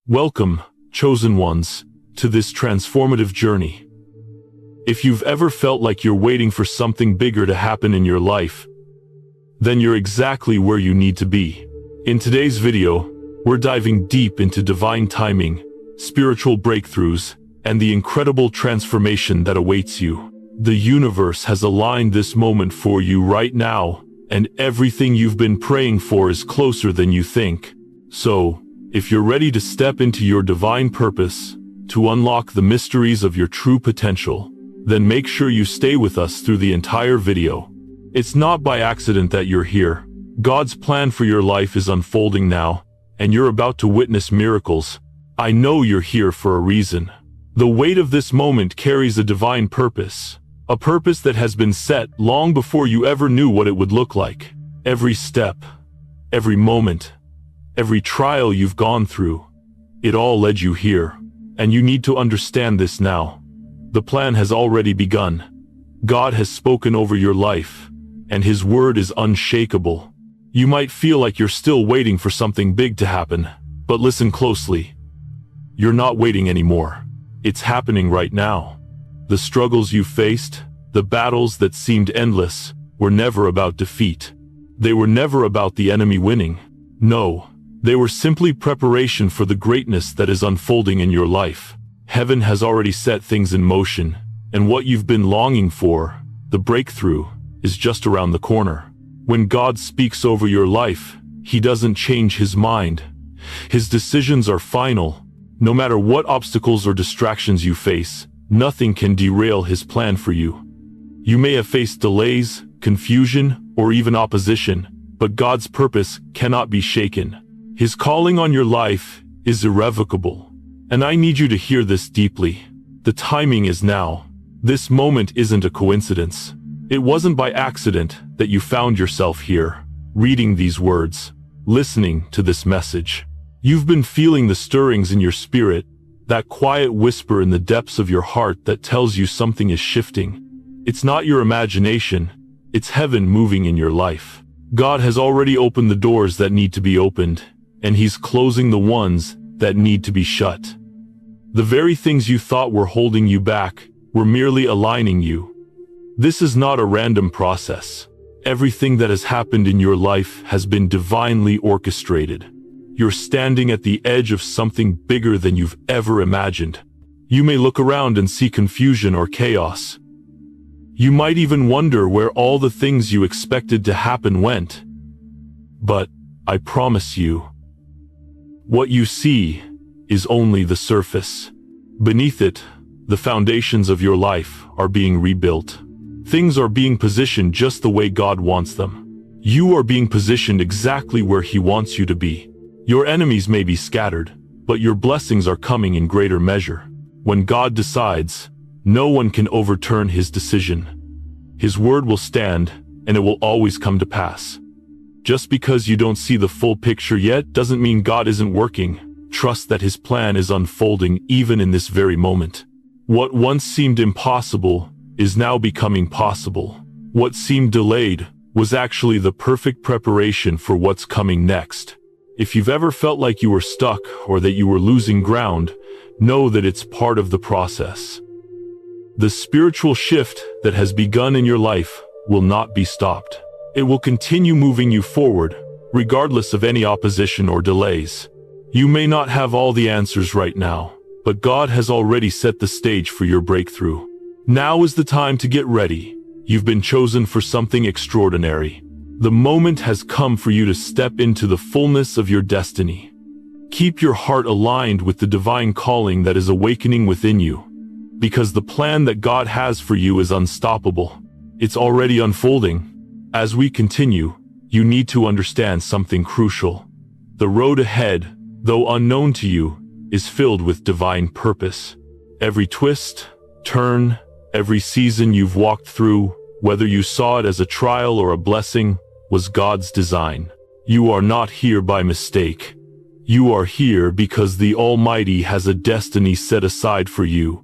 Welcome, chosen ones, to this transformative journey. If you've ever felt like you're waiting for something bigger to happen in your life, then you're exactly where you need to be. In today's video, we're diving deep into divine timing, spiritual breakthroughs, and the incredible transformation that awaits you. The universe has aligned this moment for you right now, and everything you've been praying for is closer than you think. So, if you're ready to step into your divine purpose, to unlock the mysteries of your true potential, then make sure you stay with us through the entire video. It's not by accident that you're here. God's plan for your life is unfolding now, and you're about to witness miracles. I know you're here for a reason. The weight of this moment carries a divine purpose, a purpose that has been set long before you ever knew what it would look like. Every step, every moment, every trial you've gone through, it all led you here, and you need to understand this now. The plan has already begun. God has spoken over your life, and His word is unshakable. You might feel like you're still waiting for something big to happen, but listen closely. You're not waiting anymore. It's happening right now. The struggles you faced, the battles that seemed endless, were never about defeat. They were never about the enemy winning. No. They were simply preparation for the greatness that is unfolding in your life. Heaven has already set things in motion, and what you've been longing for, the breakthrough, is just around the corner. When God speaks over your life, He doesn't change His mind. His decisions are final. No matter what obstacles or distractions you face, nothing can derail His plan for you. You may have faced delays, confusion, or even opposition, but God's purpose cannot be shaken. His calling on your life is irrevocable. And I need you to hear this deeply. The timing is now. This moment isn't a coincidence. It wasn't by accident that you found yourself here, reading these words, listening to this message. You've been feeling the stirrings in your spirit, that quiet whisper in the depths of your heart that tells you something is shifting. It's not your imagination, it's heaven moving in your life. God has already opened the doors that need to be opened, and He's closing the ones that need to be shut. The very things you thought were holding you back were merely aligning you. This is not a random process. Everything that has happened in your life has been divinely orchestrated. You're standing at the edge of something bigger than you've ever imagined. You may look around and see confusion or chaos. You might even wonder where all the things you expected to happen went. But I promise you, what you see is only the surface. Beneath it, the foundations of your life are being rebuilt. Things are being positioned just the way God wants them. You are being positioned exactly where He wants you to be. Your enemies may be scattered, but your blessings are coming in greater measure. When God decides, no one can overturn His decision. His word will stand, and it will always come to pass. Just because you don't see the full picture yet doesn't mean God isn't working. Trust that His plan is unfolding even in this very moment. What once seemed impossible is now becoming possible. What seemed delayed was actually the perfect preparation for what's coming next. If you've ever felt like you were stuck or that you were losing ground, know that it's part of the process. The spiritual shift that has begun in your life will not be stopped. It will continue moving you forward, regardless of any opposition or delays. You may not have all the answers right now, but God has already set the stage for your breakthrough. Now is the time to get ready. You've been chosen for something extraordinary. The moment has come for you to step into the fullness of your destiny. Keep your heart aligned with the divine calling that is awakening within you, because the plan that God has for you is unstoppable. It's already unfolding. As we continue, you need to understand something crucial. The road ahead, though unknown to you, is filled with divine purpose. Every twist, turn, every season you've walked through, whether you saw it as a trial or a blessing, was God's design. You are not here by mistake. You are here because the Almighty has a destiny set aside for you.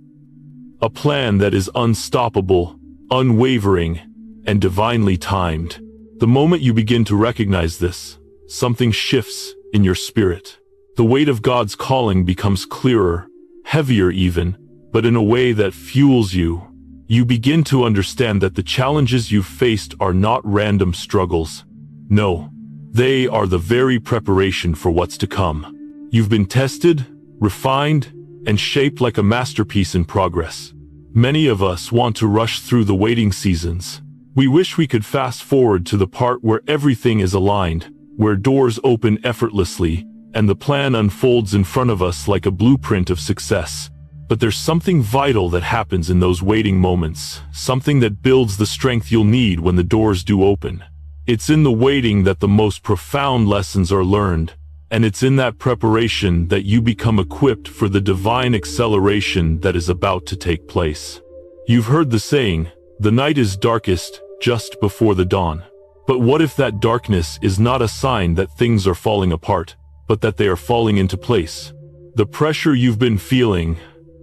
A plan that is unstoppable, unwavering, and divinely timed. The moment you begin to recognize this, something shifts in your spirit. The weight of God's calling becomes clearer, heavier even, but in a way that fuels you. You begin to understand that the challenges you've faced are not random struggles. No, they are the very preparation for what's to come. You've been tested, refined, and shaped like a masterpiece in progress. Many of us want to rush through the waiting seasons. We wish we could fast forward to the part where everything is aligned, where doors open effortlessly, and the plan unfolds in front of us like a blueprint of success. But there's something vital that happens in those waiting moments, something that builds the strength you'll need when the doors do open. It's in the waiting that the most profound lessons are learned, and it's in that preparation that you become equipped for the divine acceleration that is about to take place. You've heard the saying, the night is darkest just before the dawn. But what if that darkness is not a sign that things are falling apart, but that they are falling into place? The pressure you've been feeling,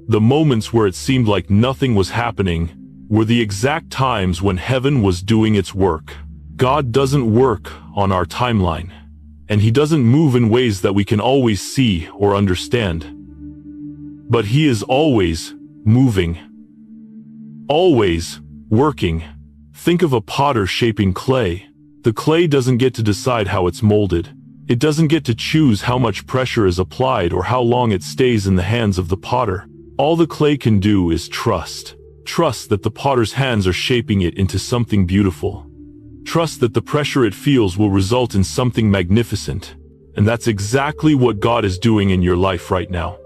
the moments where it seemed like nothing was happening, were the exact times when heaven was doing its work. God doesn't work on our timeline, and He doesn't move in ways that we can always see or understand. But He is always moving, always working. Think of a potter shaping clay. The clay doesn't get to decide how it's molded. It doesn't get to choose how much pressure is applied or how long it stays in the hands of the potter. All the clay can do is trust. Trust that the potter's hands are shaping it into something beautiful. Trust that the pressure it feels will result in something magnificent. And that's exactly what God is doing in your life right now.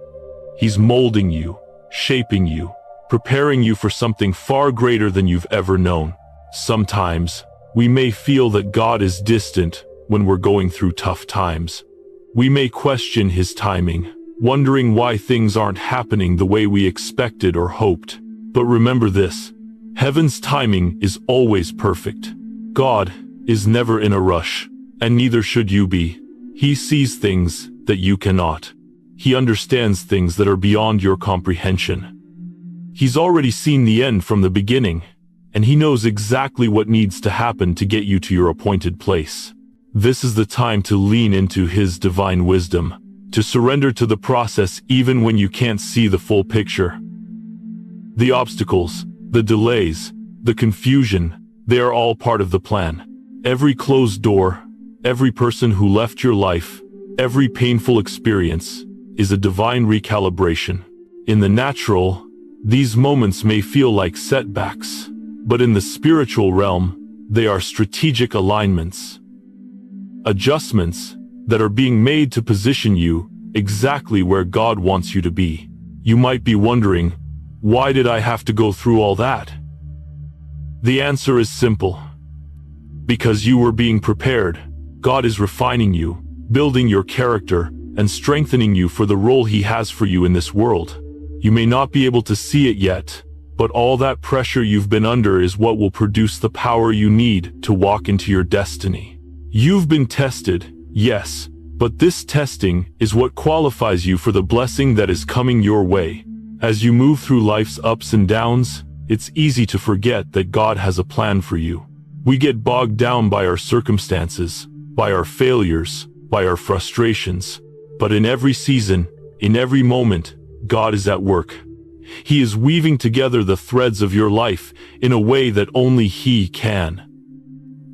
He's molding you, shaping you, preparing you for something far greater than you've ever known. Sometimes, we may feel that God is distant when we're going through tough times. We may question His timing, wondering why things aren't happening the way we expected or hoped. But remember this, heaven's timing is always perfect. God is never in a rush, and neither should you be. He sees things that you cannot. He understands things that are beyond your comprehension. He's already seen the end from the beginning, and He knows exactly what needs to happen to get you to your appointed place. This is the time to lean into His divine wisdom, to surrender to the process even when you can't see the full picture. The obstacles, the delays, the confusion, they are all part of the plan. Every closed door, every person who left your life, every painful experience is a divine recalibration. In the natural, these moments may feel like setbacks, but in the spiritual realm, they are strategic alignments. Adjustments that are being made to position you exactly where God wants you to be. You might be wondering, why did I have to go through all that? The answer is simple. Because you were being prepared. God is refining you, building your character, and strengthening you for the role He has for you in this world. You may not be able to see it yet, but all that pressure you've been under is what will produce the power you need to walk into your destiny. You've been tested, yes, but this testing is what qualifies you for the blessing that is coming your way. As you move through life's ups and downs, it's easy to forget that God has a plan for you. We get bogged down by our circumstances, by our failures, by our frustrations. But in every season, in every moment, God is at work. He is weaving together the threads of your life in a way that only He can.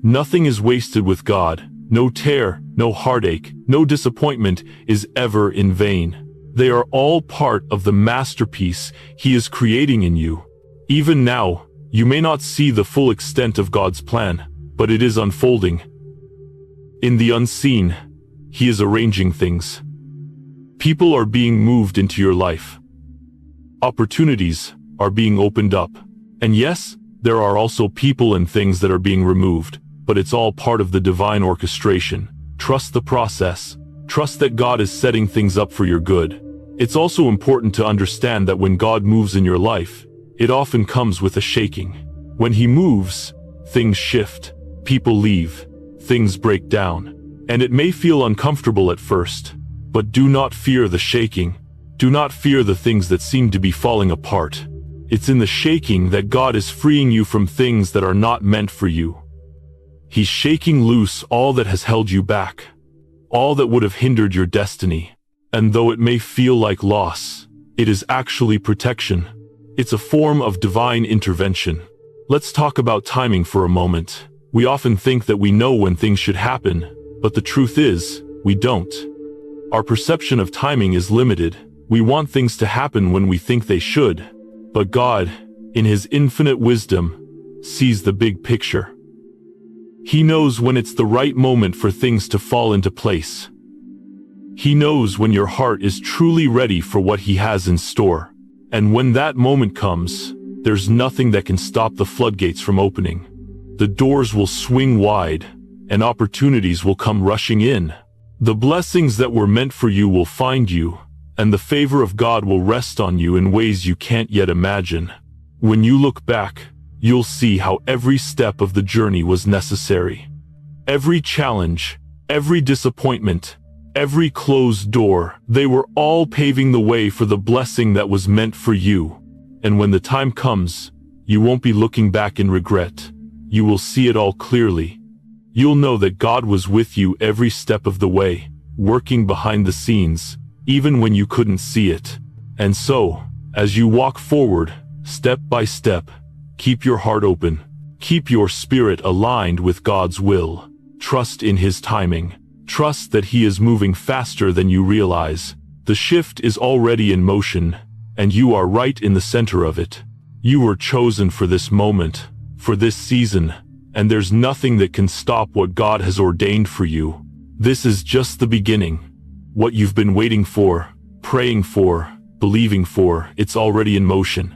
Nothing is wasted with God. No tear, no heartache, no disappointment is ever in vain. They are all part of the masterpiece He is creating in you. Even now, you may not see the full extent of God's plan, but it is unfolding. In the unseen, He is arranging things. People are being moved into your life. Opportunities are being opened up. And yes, there are also people and things that are being removed, but it's all part of the divine orchestration. Trust the process. Trust that God is setting things up for your good. It's also important to understand that when God moves in your life, it often comes with a shaking. When He moves, things shift, people leave, things break down, and it may feel uncomfortable at first. But do not fear the shaking. Do not fear the things that seem to be falling apart. It's in the shaking that God is freeing you from things that are not meant for you. He's shaking loose all that has held you back, all that would have hindered your destiny. And though it may feel like loss, it is actually protection. It's a form of divine intervention. Let's talk about timing for a moment. We often think that we know when things should happen, but the truth is, we don't. Our perception of timing is limited. We want things to happen when we think they should. But God, in His infinite wisdom, sees the big picture. He knows when it's the right moment for things to fall into place. He knows when your heart is truly ready for what He has in store. And when that moment comes, there's nothing that can stop the floodgates from opening. The doors will swing wide, and opportunities will come rushing in. The blessings that were meant for you will find you, and the favor of God will rest on you in ways you can't yet imagine. When you look back, you'll see how every step of the journey was necessary. Every challenge, every disappointment, every closed door, they were all paving the way for the blessing that was meant for you. And when the time comes, you won't be looking back in regret. You will see it all clearly. You'll know that God was with you every step of the way, working behind the scenes, even when you couldn't see it. And so, as you walk forward, step by step, keep your heart open. Keep your spirit aligned with God's will. Trust in His timing. Trust that He is moving faster than you realize. The shift is already in motion, and you are right in the center of it. You were chosen for this moment, for this season, and there's nothing that can stop what God has ordained for you. This is just the beginning. What you've been waiting for, praying for, believing for, it's already in motion.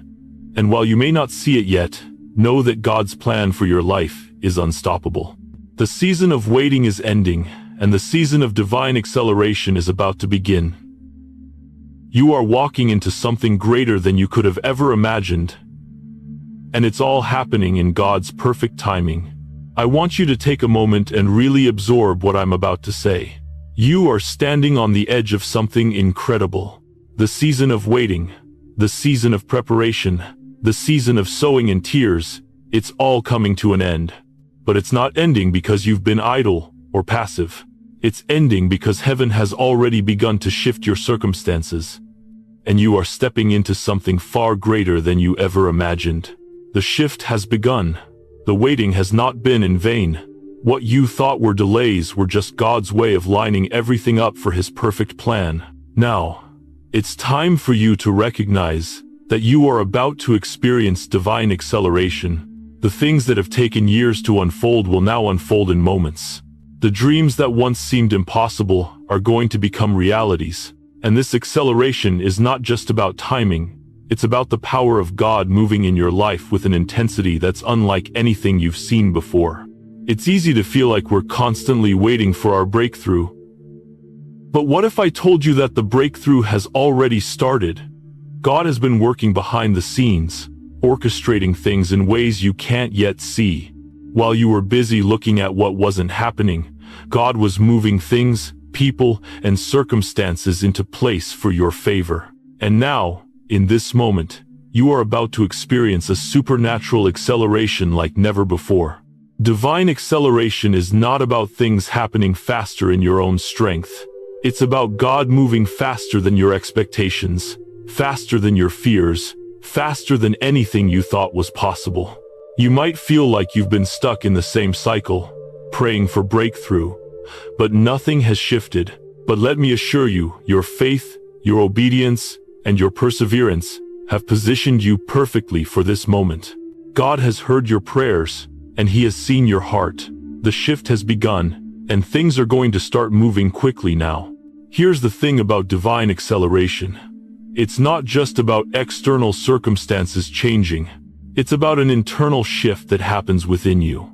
And while you may not see it yet, know that God's plan for your life is unstoppable. The season of waiting is ending, and the season of divine acceleration is about to begin. You are walking into something greater than you could have ever imagined, and it's all happening in God's perfect timing. I want you to take a moment and really absorb what I'm about to say. You are standing on the edge of something incredible. The season of waiting, the season of preparation, the season of sowing and tears, it's all coming to an end. But it's not ending because you've been idle or passive. It's ending because heaven has already begun to shift your circumstances, and you are stepping into something far greater than you ever imagined. The shift has begun. The waiting has not been in vain. What you thought were delays were just God's way of lining everything up for His perfect plan. Now, it's time for you to recognize that you are about to experience divine acceleration. The things that have taken years to unfold will now unfold in moments. The dreams that once seemed impossible are going to become realities. And this acceleration is not just about timing. It's about the power of God moving in your life with an intensity that's unlike anything you've seen before. It's easy to feel like we're constantly waiting for our breakthrough. But what if I told you that the breakthrough has already started? God has been working behind the scenes, orchestrating things in ways you can't yet see. While you were busy looking at what wasn't happening, God was moving things, people, and circumstances into place for your favor. And now, in this moment, you are about to experience a supernatural acceleration like never before. Divine acceleration is not about things happening faster in your own strength. It's about God moving faster than your expectations, faster than your fears, faster than anything you thought was possible. You might feel like you've been stuck in the same cycle, praying for breakthrough, but nothing has shifted. But let me assure you, your faith, your obedience, and your perseverance have positioned you perfectly for this moment. God has heard your prayers, and He has seen your heart. The shift has begun, and things are going to start moving quickly now. Here's the thing about divine acceleration. It's not just about external circumstances changing. It's about an internal shift that happens within you.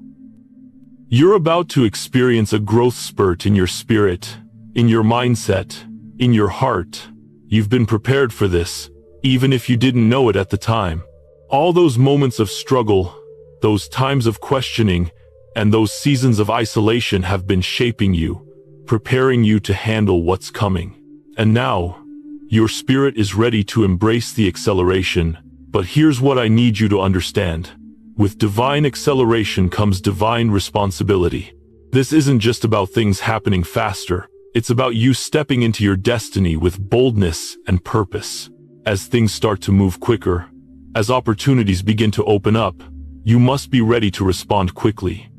You're about to experience a growth spurt in your spirit, in your mindset, in your heart. You've been prepared for this, even if you didn't know it at the time. All those moments of struggle, those times of questioning, and those seasons of isolation have been shaping you, preparing you to handle what's coming. And now, your spirit is ready to embrace the acceleration. But here's what I need you to understand. With divine acceleration comes divine responsibility. This isn't just about things happening faster. It's about you stepping into your destiny with boldness and purpose. As things start to move quicker, as opportunities begin to open up, you must be ready to respond quickly.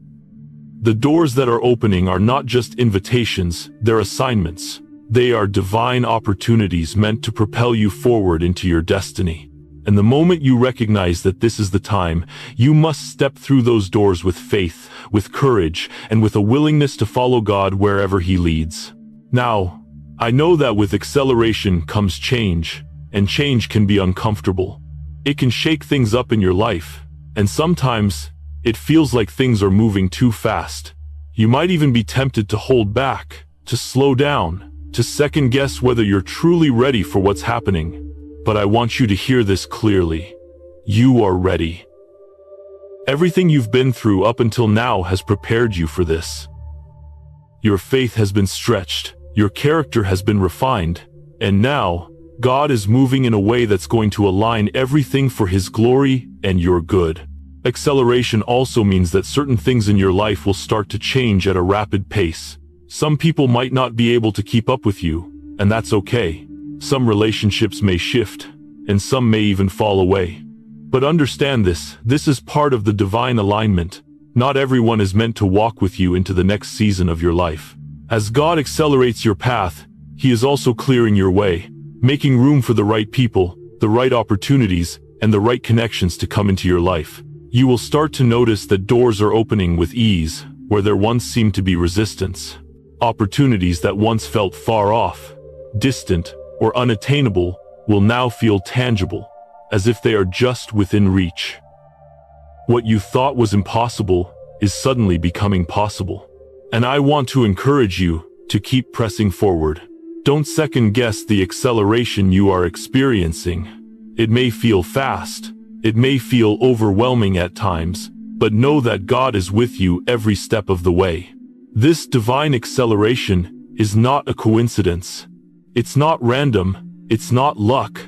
The doors that are opening are not just invitations, they're assignments. They are divine opportunities meant to propel you forward into your destiny. And the moment you recognize that this is the time, you must step through those doors with faith, with courage, and with a willingness to follow God wherever He leads. Now, I know that with acceleration comes change, and change can be uncomfortable. It can shake things up in your life, and sometimes it feels like things are moving too fast. You might even be tempted to hold back, to slow down, to second guess whether you're truly ready for what's happening. But I want you to hear this clearly. You are ready. Everything you've been through up until now has prepared you for this. Your faith has been stretched, your character has been refined, and now, God is moving in a way that's going to align everything for His glory and your good. Acceleration also means that certain things in your life will start to change at a rapid pace. Some people might not be able to keep up with you, and that's okay. Some relationships may shift, and some may even fall away. But understand this is part of the divine alignment. Not everyone is meant to walk with you into the next season of your life. As God accelerates your path, He is also clearing your way, making room for the right people, the right opportunities, and the right connections to come into your life. You will start to notice that doors are opening with ease, where there once seemed to be resistance. Opportunities that once felt far off, distant, or unattainable will now feel tangible, as if they are just within reach. What you thought was impossible is suddenly becoming possible. And I want to encourage you to keep pressing forward. Don't second-guess the acceleration you are experiencing. It may feel fast, it may feel overwhelming at times, but know that God is with you every step of the way. This divine acceleration is not a coincidence. It's not random, it's not luck.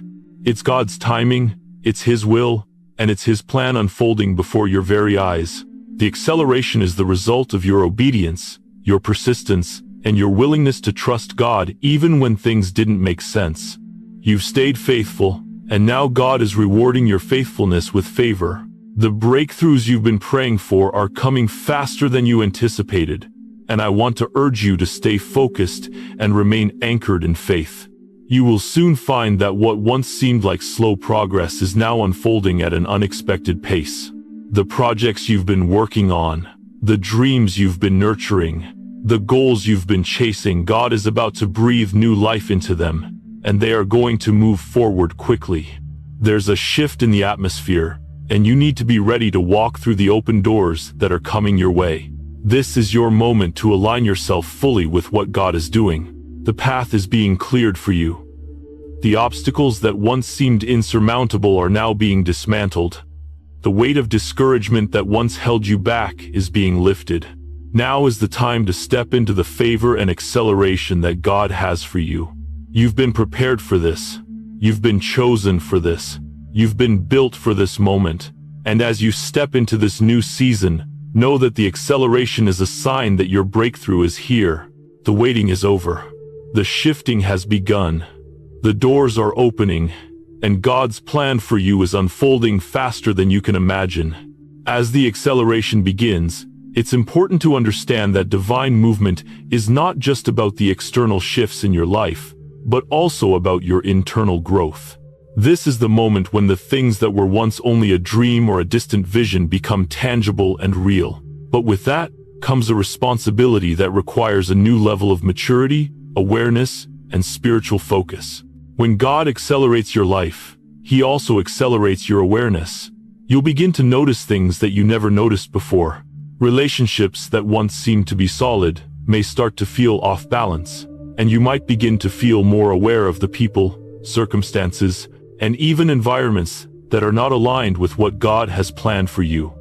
It's God's timing, it's His will, and it's His plan unfolding before your very eyes. The acceleration is the result of your obedience, your persistence, and your willingness to trust God even when things didn't make sense. You've stayed faithful, and now God is rewarding your faithfulness with favor. The breakthroughs you've been praying for are coming faster than you anticipated, and I want to urge you to stay focused and remain anchored in faith. You will soon find that what once seemed like slow progress is now unfolding at an unexpected pace. The projects you've been working on, the dreams you've been nurturing, the goals you've been chasing, God is about to breathe new life into them, and they are going to move forward quickly. There's a shift in the atmosphere, and you need to be ready to walk through the open doors that are coming your way. This is your moment to align yourself fully with what God is doing. The path is being cleared for you. The obstacles that once seemed insurmountable are now being dismantled. The weight of discouragement that once held you back is being lifted. Now is the time to step into the favor and acceleration that God has for you. You've been prepared for this. You've been chosen for this. You've been built for this moment. And as you step into this new season, know that the acceleration is a sign that your breakthrough is here. The waiting is over. The shifting has begun. The doors are opening, and God's plan for you is unfolding faster than you can imagine. As the acceleration begins, it's important to understand that divine movement is not just about the external shifts in your life, but also about your internal growth. This is the moment when the things that were once only a dream or a distant vision become tangible and real. But with that comes a responsibility that requires a new level of maturity, awareness, and spiritual focus. When God accelerates your life, He also accelerates your awareness. You'll begin to notice things that you never noticed before. Relationships that once seemed to be solid may start to feel off balance, and you might begin to feel more aware of the people, circumstances, and even environments that are not aligned with what God has planned for you.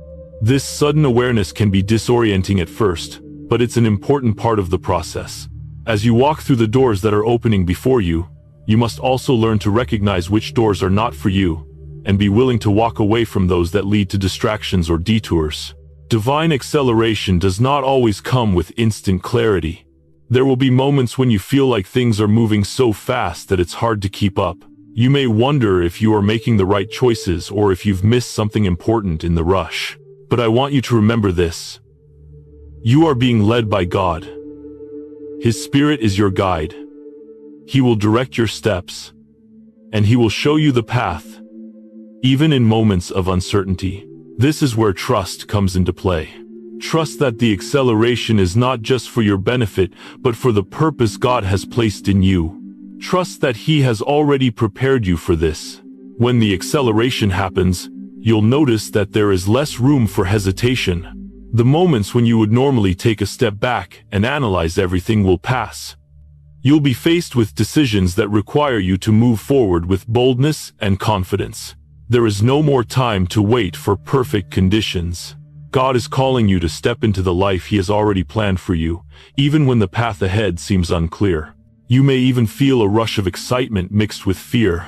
This sudden awareness can be disorienting at first, but it's an important part of the process. As you walk through the doors that are opening before you, you must also learn to recognize which doors are not for you, and be willing to walk away from those that lead to distractions or detours. Divine acceleration does not always come with instant clarity. There will be moments when you feel like things are moving so fast that it's hard to keep up. You may wonder if you are making the right choices or if you've missed something important in the rush. But I want you to remember this. You are being led by God. His Spirit is your guide. He will direct your steps, and He will show you the path, even in moments of uncertainty. This is where trust comes into play. Trust that the acceleration is not just for your benefit, but for the purpose God has placed in you. Trust that He has already prepared you for this. When the acceleration happens, you'll notice that there is less room for hesitation. The moments when you would normally take a step back and analyze everything will pass. You'll be faced with decisions that require you to move forward with boldness and confidence. There is no more time to wait for perfect conditions. God is calling you to step into the life He has already planned for you, even when the path ahead seems unclear. You may even feel a rush of excitement mixed with fear.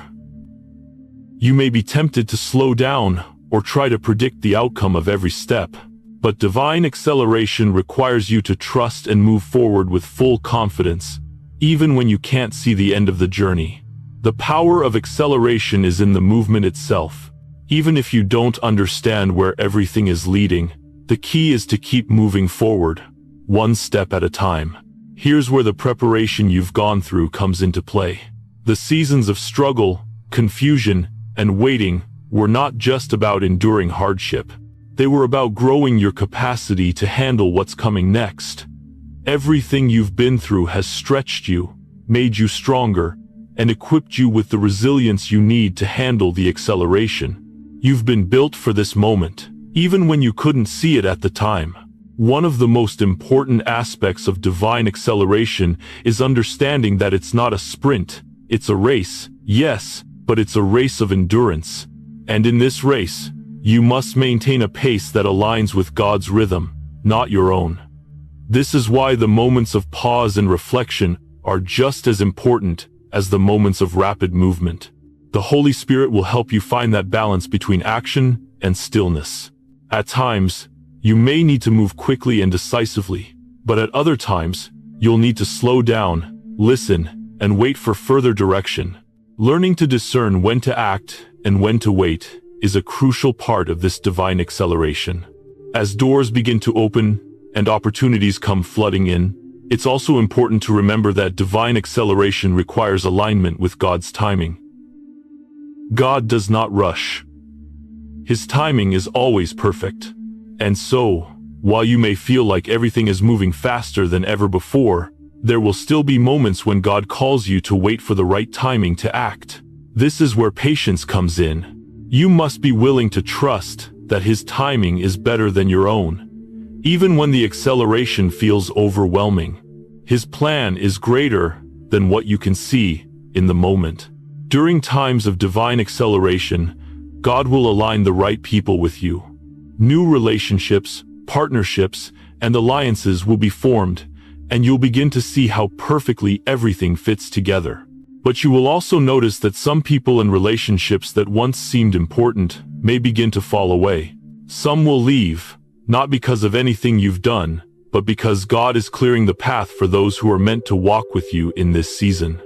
You may be tempted to slow down or try to predict the outcome of every step. But divine acceleration requires you to trust and move forward with full confidence, even when you can't see the end of the journey. The power of acceleration is in the movement itself. Even if you don't understand where everything is leading, the key is to keep moving forward, one step at a time. Here's where the preparation you've gone through comes into play. The seasons of struggle, confusion, and waiting were not just about enduring hardship. They were about growing your capacity to handle what's coming next. Everything you've been through has stretched you, made you stronger, and equipped you with the resilience you need to handle the acceleration. You've been built for this moment, even when you couldn't see it at the time. One of the most important aspects of divine acceleration is understanding that it's not a sprint, it's a race, yes, but it's a race of endurance. And in this race, you must maintain a pace that aligns with God's rhythm, not your own. This is why the moments of pause and reflection are just as important as the moments of rapid movement. The Holy Spirit will help you find that balance between action and stillness. At times, you may need to move quickly and decisively, but at other times, you'll need to slow down, listen, and wait for further direction. Learning to discern when to act and when to wait is a crucial part of this divine acceleration. As doors begin to open and opportunities come flooding in, it's also important to remember that divine acceleration requires alignment with God's timing. God does not rush. His timing is always perfect. And so, while you may feel like everything is moving faster than ever before, there will still be moments when God calls you to wait for the right timing to act. This is where patience comes in. You must be willing to trust that His timing is better than your own. Even when the acceleration feels overwhelming, His plan is greater than what you can see in the moment. During times of divine acceleration, God will align the right people with you. New relationships, partnerships, and alliances will be formed, and you'll begin to see how perfectly everything fits together. But you will also notice that some people and relationships that once seemed important may begin to fall away. Some will leave, not because of anything you've done, but because God is clearing the path for those who are meant to walk with you in this season.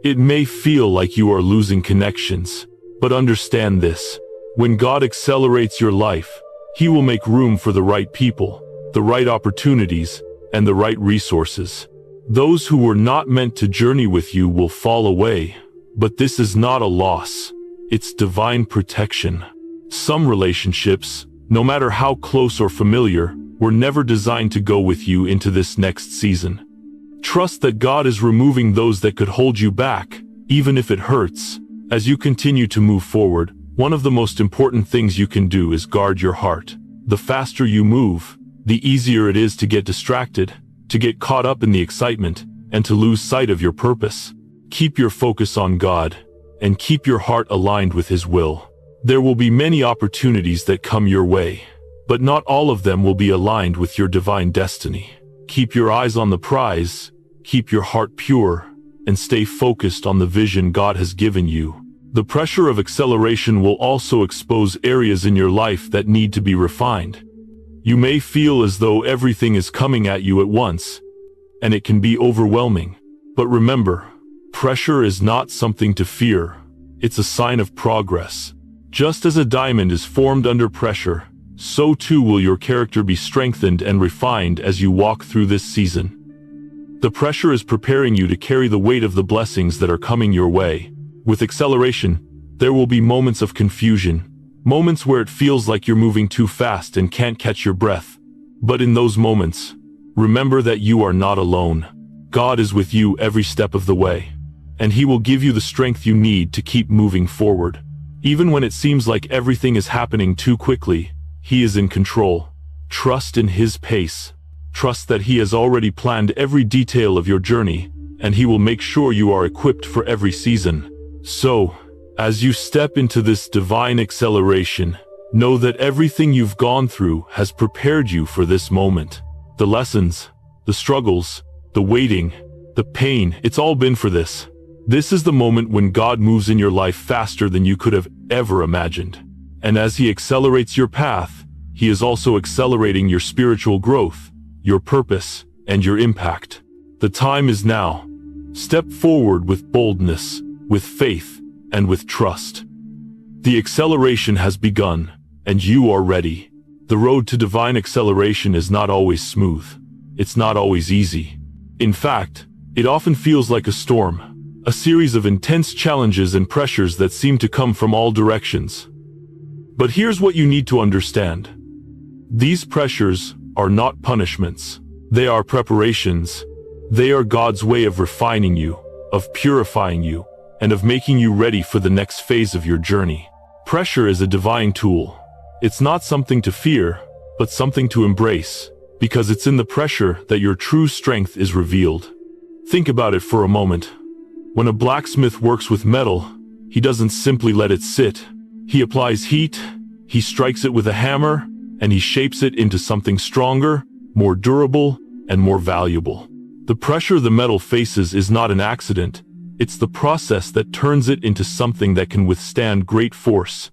It may feel like you are losing connections, but understand this. When God accelerates your life, He will make room for the right people, the right opportunities, and the right resources. Those who were not meant to journey with you will fall away, but this is not a loss. It's divine protection. Some relationships, no matter how close or familiar, were never designed to go with you into this next season. Trust that God is removing those that could hold you back, even if it hurts. As you continue to move forward, one of the most important things you can do is guard your heart. The faster you move, the easier it is to get distracted, to get caught up in the excitement, and to lose sight of your purpose. Keep your focus on God, and keep your heart aligned with His will. There will be many opportunities that come your way, but not all of them will be aligned with your divine destiny. Keep your eyes on the prize, keep your heart pure, and stay focused on the vision God has given you. The pressure of acceleration will also expose areas in your life that need to be refined. You may feel as though everything is coming at you at once, and it can be overwhelming. But remember, pressure is not something to fear. It's a sign of progress. Just as a diamond is formed under pressure, so too will your character be strengthened and refined as you walk through this season. The pressure is preparing you to carry the weight of the blessings that are coming your way. With acceleration, there will be moments of confusion, moments where it feels like you're moving too fast and can't catch your breath. But in those moments, remember that you are not alone. God is with you every step of the way, and He will give you the strength you need to keep moving forward. Even when it seems like everything is happening too quickly, He is in control. Trust in His pace. Trust that He has already planned every detail of your journey, and He will make sure you are equipped for every season. So, as you step into this divine acceleration, know that everything you've gone through has prepared you for this moment. The lessons, the struggles, the waiting, the pain, it's all been for this. This is the moment when God moves in your life faster than you could have ever imagined. And as He accelerates your path, He is also accelerating your spiritual growth, your purpose, and your impact. The time is now. Step forward with boldness, with faith, and with trust. The acceleration has begun, and you are ready. The road to divine acceleration is not always smooth. It's not always easy. In fact, it often feels like a storm, a series of intense challenges and pressures that seem to come from all directions. But here's what you need to understand. These pressures are not punishments. They are preparations. They are God's way of refining you, of purifying you, and of making you ready for the next phase of your journey. Pressure is a divine tool. It's not something to fear, but something to embrace, because it's in the pressure that your true strength is revealed. Think about it for a moment. When a blacksmith works with metal, he doesn't simply let it sit. He applies heat, he strikes it with a hammer, and he shapes it into something stronger, more durable, and more valuable. The pressure the metal faces is not an accident. It's the process that turns it into something that can withstand great force.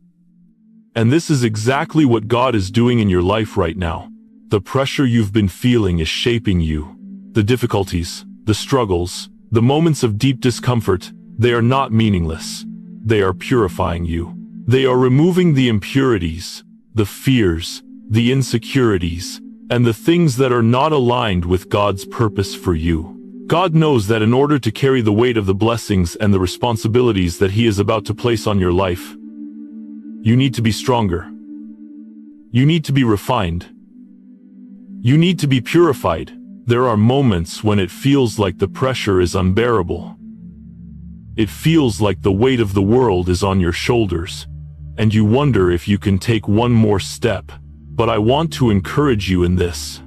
And this is exactly what God is doing in your life right now. The pressure you've been feeling is shaping you. The difficulties, the struggles, the moments of deep discomfort, they are not meaningless. They are purifying you. They are removing the impurities, the fears, the insecurities, and the things that are not aligned with God's purpose for you. God knows that in order to carry the weight of the blessings and the responsibilities that He is about to place on your life, you need to be stronger. You need to be refined. You need to be purified. There are moments when it feels like the pressure is unbearable. It feels like the weight of the world is on your shoulders, and you wonder if you can take one more step. But I want to encourage you in this.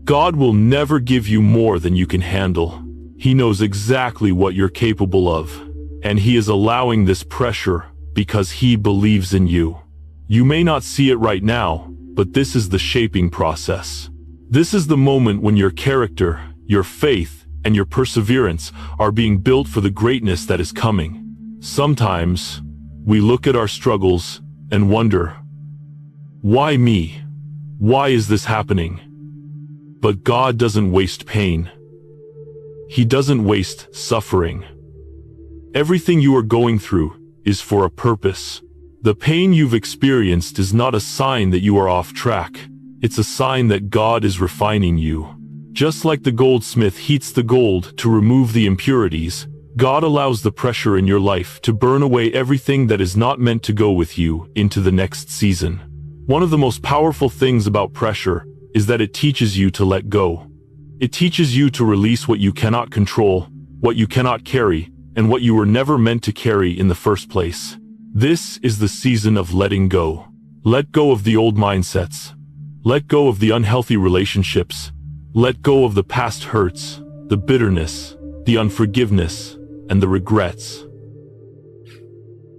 God will never give you more than you can handle. He knows exactly what you're capable of, and He is allowing this pressure because He believes in you. You may not see it right now, but this is the shaping process. This is the moment when your character, your faith, and your perseverance are being built for the greatness that is coming. Sometimes, we look at our struggles and wonder, why me? Why is this happening? But God doesn't waste pain. He doesn't waste suffering. Everything you are going through is for a purpose. The pain you've experienced is not a sign that you are off track. It's a sign that God is refining you. Just like the goldsmith heats the gold to remove the impurities, God allows the pressure in your life to burn away everything that is not meant to go with you into the next season. One of the most powerful things about pressure is that it teaches you to let go. It teaches you to release what you cannot control, what you cannot carry, and what you were never meant to carry in the first place. This is the season of letting go. Let go of the old mindsets. Let go of the unhealthy relationships. Let go of the past hurts, the bitterness, the unforgiveness, and the regrets.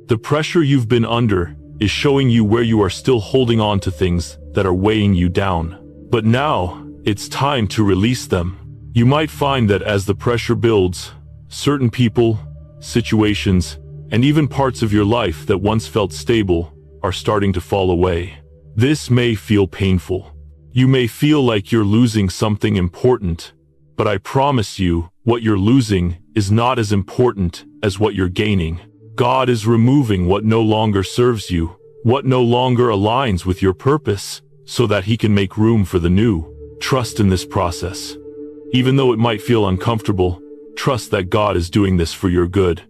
The pressure you've been under is showing you where you are still holding on to things that are weighing you down. But now, it's time to release them. You might find that as the pressure builds, certain people, situations, and even parts of your life that once felt stable are starting to fall away. This may feel painful. You may feel like you're losing something important, But I promise you, what you're losing is not as important as what you're gaining. God is removing what no longer serves you, what no longer aligns with your purpose, so that He can make room for the new. Trust in this process. Even though it might feel uncomfortable, trust that God is doing this for your good.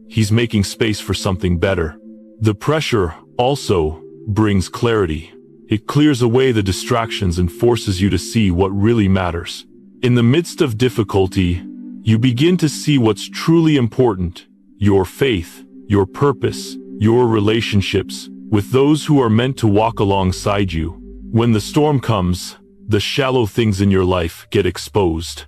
He's making space for something better. The pressure also brings clarity. It clears away the distractions and forces you to see what really matters. In the midst of difficulty, you begin to see what's truly important: your faith, your purpose, your relationships with those who are meant to walk alongside you. When the storm comes, the shallow things in your life get exposed.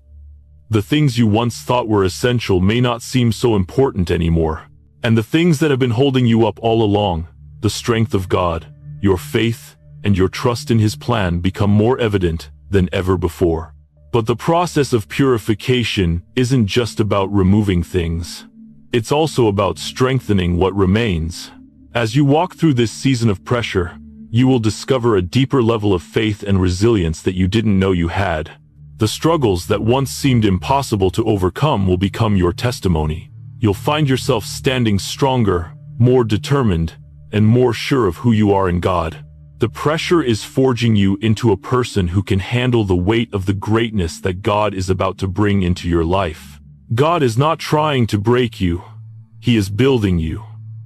The things you once thought were essential may not seem so important anymore. And the things that have been holding you up all along, the strength of God, your faith, and your trust in His plan, become more evident than ever before. But the process of purification isn't just about removing things. It's also about strengthening what remains. As you walk through this season of pressure, you will discover a deeper level of faith and resilience that you didn't know you had. The struggles that once seemed impossible to overcome will become your testimony. You'll find yourself standing stronger, more determined, and more sure of who you are in God. The pressure is forging you into a person who can handle the weight of the greatness that God is about to bring into your life. God is not trying to break you. He is building you.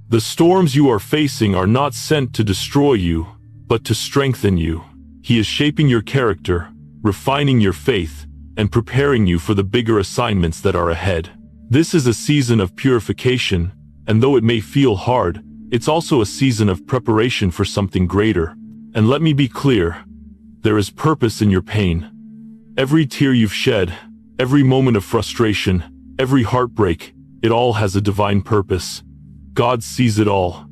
The storms you are facing are not sent to destroy you, but to strengthen you. He is shaping your character, refining your faith, and preparing you for the bigger assignments that are ahead. This is a season of purification, and though it may feel hard, it's also a season of preparation for something greater. And let me be clear, there is purpose in your pain. Every tear you've shed, every moment of frustration, every heartbreak, it all has a divine purpose. God sees it all.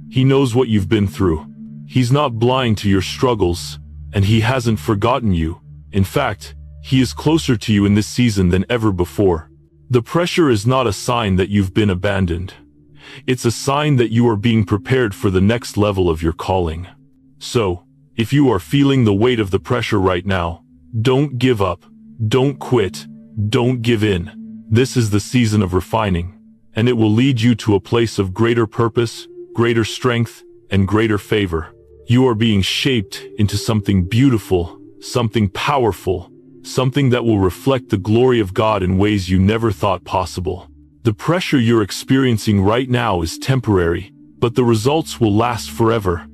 He knows what you've been through. He's not blind to your struggles, and He hasn't forgotten you. In fact, He is closer to you in this season than ever before. The pressure is not a sign that you've been abandoned. It's a sign that you are being prepared for the next level of your calling. So, if you are feeling the weight of the pressure right now, don't give up, don't quit, don't give in. This is the season of refining, and it will lead you to a place of greater purpose, greater strength, and greater favor. You are being shaped into something beautiful, something powerful, something that will reflect the glory of God in ways you never thought possible. The pressure you're experiencing right now is temporary, but the results will last forever.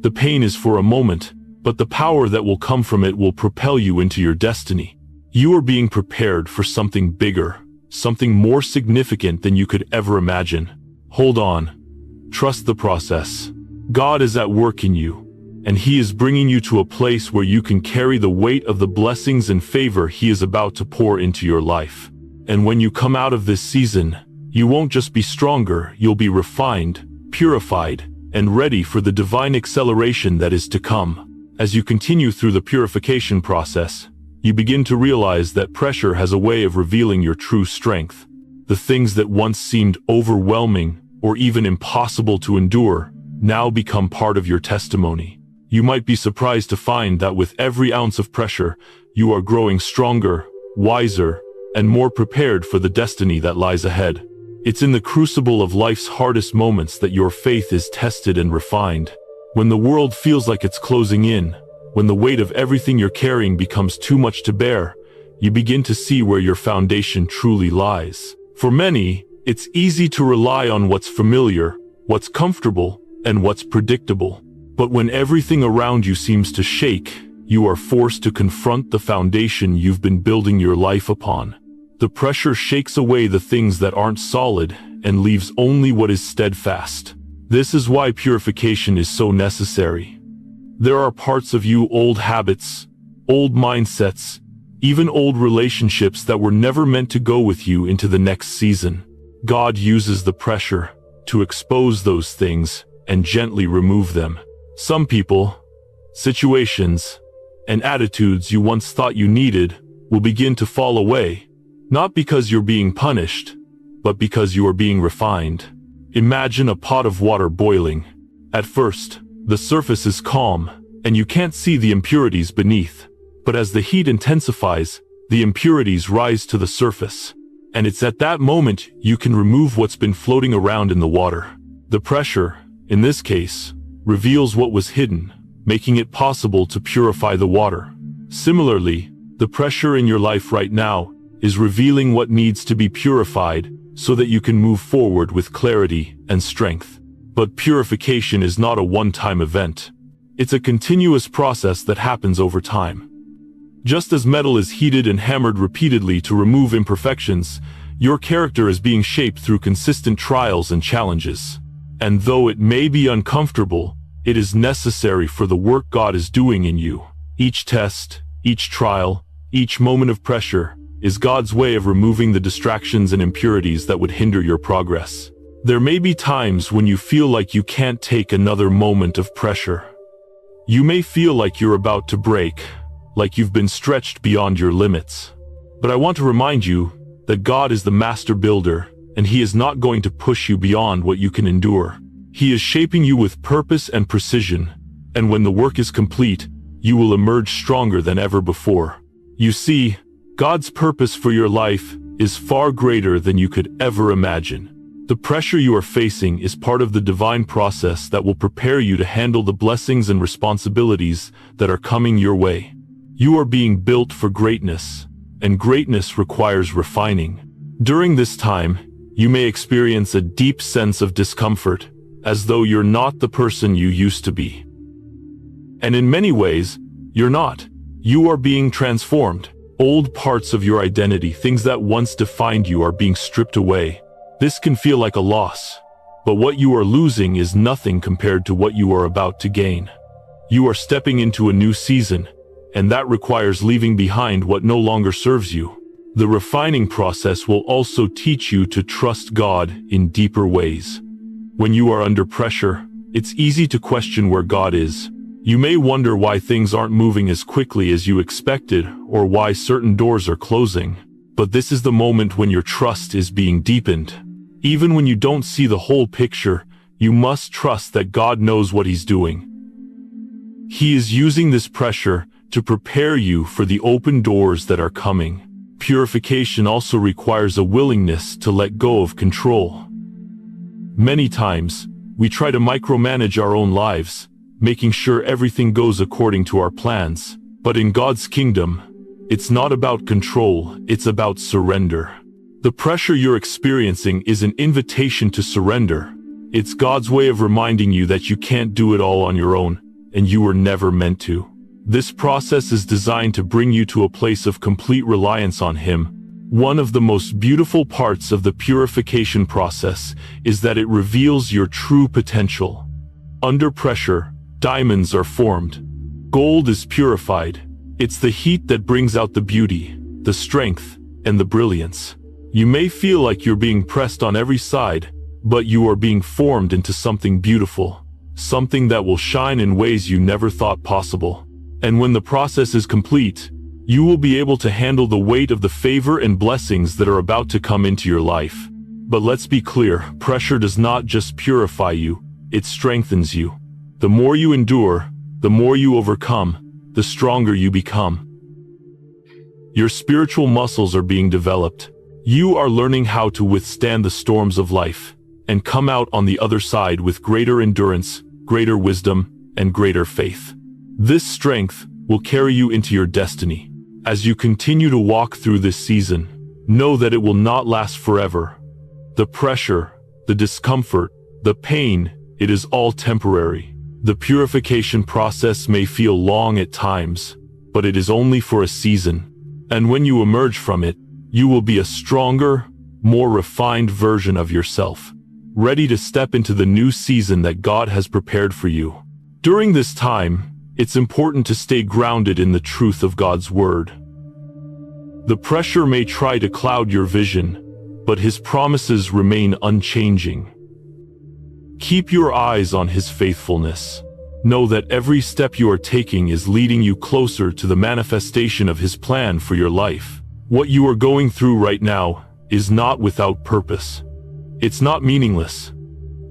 The pain is for a moment, but the power that will come from it will propel you into your destiny. You are being prepared for something bigger, something more significant than you could ever imagine. Hold on. Trust the process. God is at work in you, and He is bringing you to a place where you can carry the weight of the blessings and favor He is about to pour into your life. And when you come out of this season, you won't just be stronger, you'll be refined, purified, and ready for the divine acceleration that is to come. As you continue through the purification process, you begin to realize that pressure has a way of revealing your true strength. The things that once seemed overwhelming or even impossible to endure now become part of your testimony. You might be surprised to find that with every ounce of pressure, you are growing stronger, wiser, and more prepared for the destiny that lies ahead. It's in the crucible of life's hardest moments that your faith is tested and refined. When the world feels like it's closing in, when the weight of everything you're carrying becomes too much to bear, you begin to see where your foundation truly lies. For many, it's easy to rely on what's familiar, what's comfortable, and what's predictable. But when everything around you seems to shake, you are forced to confront the foundation you've been building your life upon. The pressure shakes away the things that aren't solid and leaves only what is steadfast. This is why purification is so necessary. There are parts of you, old habits, old mindsets, even old relationships that were never meant to go with you into the next season. God uses the pressure to expose those things and gently remove them. Some people, situations, and attitudes you once thought you needed will begin to fall away. Not because you're being punished, but because you are being refined. Imagine a pot of water boiling. At first, the surface is calm, and you can't see the impurities beneath. But as the heat intensifies, the impurities rise to the surface. And it's at that moment you can remove what's been floating around in the water. The pressure, in this case, reveals what was hidden, making it possible to purify the water. Similarly, the pressure in your life right now is revealing what needs to be purified so that you can move forward with clarity and strength. But purification is not a one-time event. It's a continuous process that happens over time. Just as metal is heated and hammered repeatedly to remove imperfections, your character is being shaped through consistent trials and challenges. And though it may be uncomfortable, it is necessary for the work God is doing in you. Each test, each trial, each moment of pressure is God's way of removing the distractions and impurities that would hinder your progress. There may be times when you feel like you can't take another moment of pressure. You may feel like you're about to break, like you've been stretched beyond your limits. But I want to remind you that God is the master builder, and He is not going to push you beyond what you can endure. He is shaping you with purpose and precision, and when the work is complete, you will emerge stronger than ever before. You see, God's purpose for your life is far greater than you could ever imagine. The pressure you are facing is part of the divine process that will prepare you to handle the blessings and responsibilities that are coming your way. You are being built for greatness, and greatness requires refining. During this time, you may experience a deep sense of discomfort, as though you're not the person you used to be. And in many ways, you're not. You are being transformed. Old parts of your identity, things that once defined you, are being stripped away. This can feel like a loss, but what you are losing is nothing compared to what you are about to gain. You are stepping into a new season, and that requires leaving behind what no longer serves you. The refining process will also teach you to trust God in deeper ways. When you are under pressure, it's easy to question where God is. You may wonder why things aren't moving as quickly as you expected, or why certain doors are closing. But this is the moment when your trust is being deepened. Even when you don't see the whole picture, you must trust that God knows what He's doing. He is using this pressure to prepare you for the open doors that are coming. Purification also requires a willingness to let go of control. Many times, we try to micromanage our own lives, making sure everything goes according to our plans. But in God's kingdom, it's not about control, it's about surrender. The pressure you're experiencing is an invitation to surrender. It's God's way of reminding you that you can't do it all on your own, and you were never meant to. This process is designed to bring you to a place of complete reliance on Him. One of the most beautiful parts of the purification process is that it reveals your true potential. Under pressure, diamonds are formed. Gold is purified. It's the heat that brings out the beauty, the strength, and the brilliance. You may feel like you're being pressed on every side, but you are being formed into something beautiful, something that will shine in ways you never thought possible. And when the process is complete, you will be able to handle the weight of the favor and blessings that are about to come into your life. But let's be clear, pressure does not just purify you, it strengthens you. The more you endure, the more you overcome, the stronger you become. Your spiritual muscles are being developed. You are learning how to withstand the storms of life and come out on the other side with greater endurance, greater wisdom, and greater faith. This strength will carry you into your destiny. As you continue to walk through this season, know that it will not last forever. The pressure, the discomfort, the pain, it is all temporary. The purification process may feel long at times, but it is only for a season. And when you emerge from it, you will be a stronger, more refined version of yourself, ready to step into the new season that God has prepared for you. During this time, it's important to stay grounded in the truth of God's word. The pressure may try to cloud your vision, but His promises remain unchanging. Keep your eyes on His faithfulness. Know that every step you are taking is leading you closer to the manifestation of His plan for your life. What you are going through right now is not without purpose. It's not meaningless.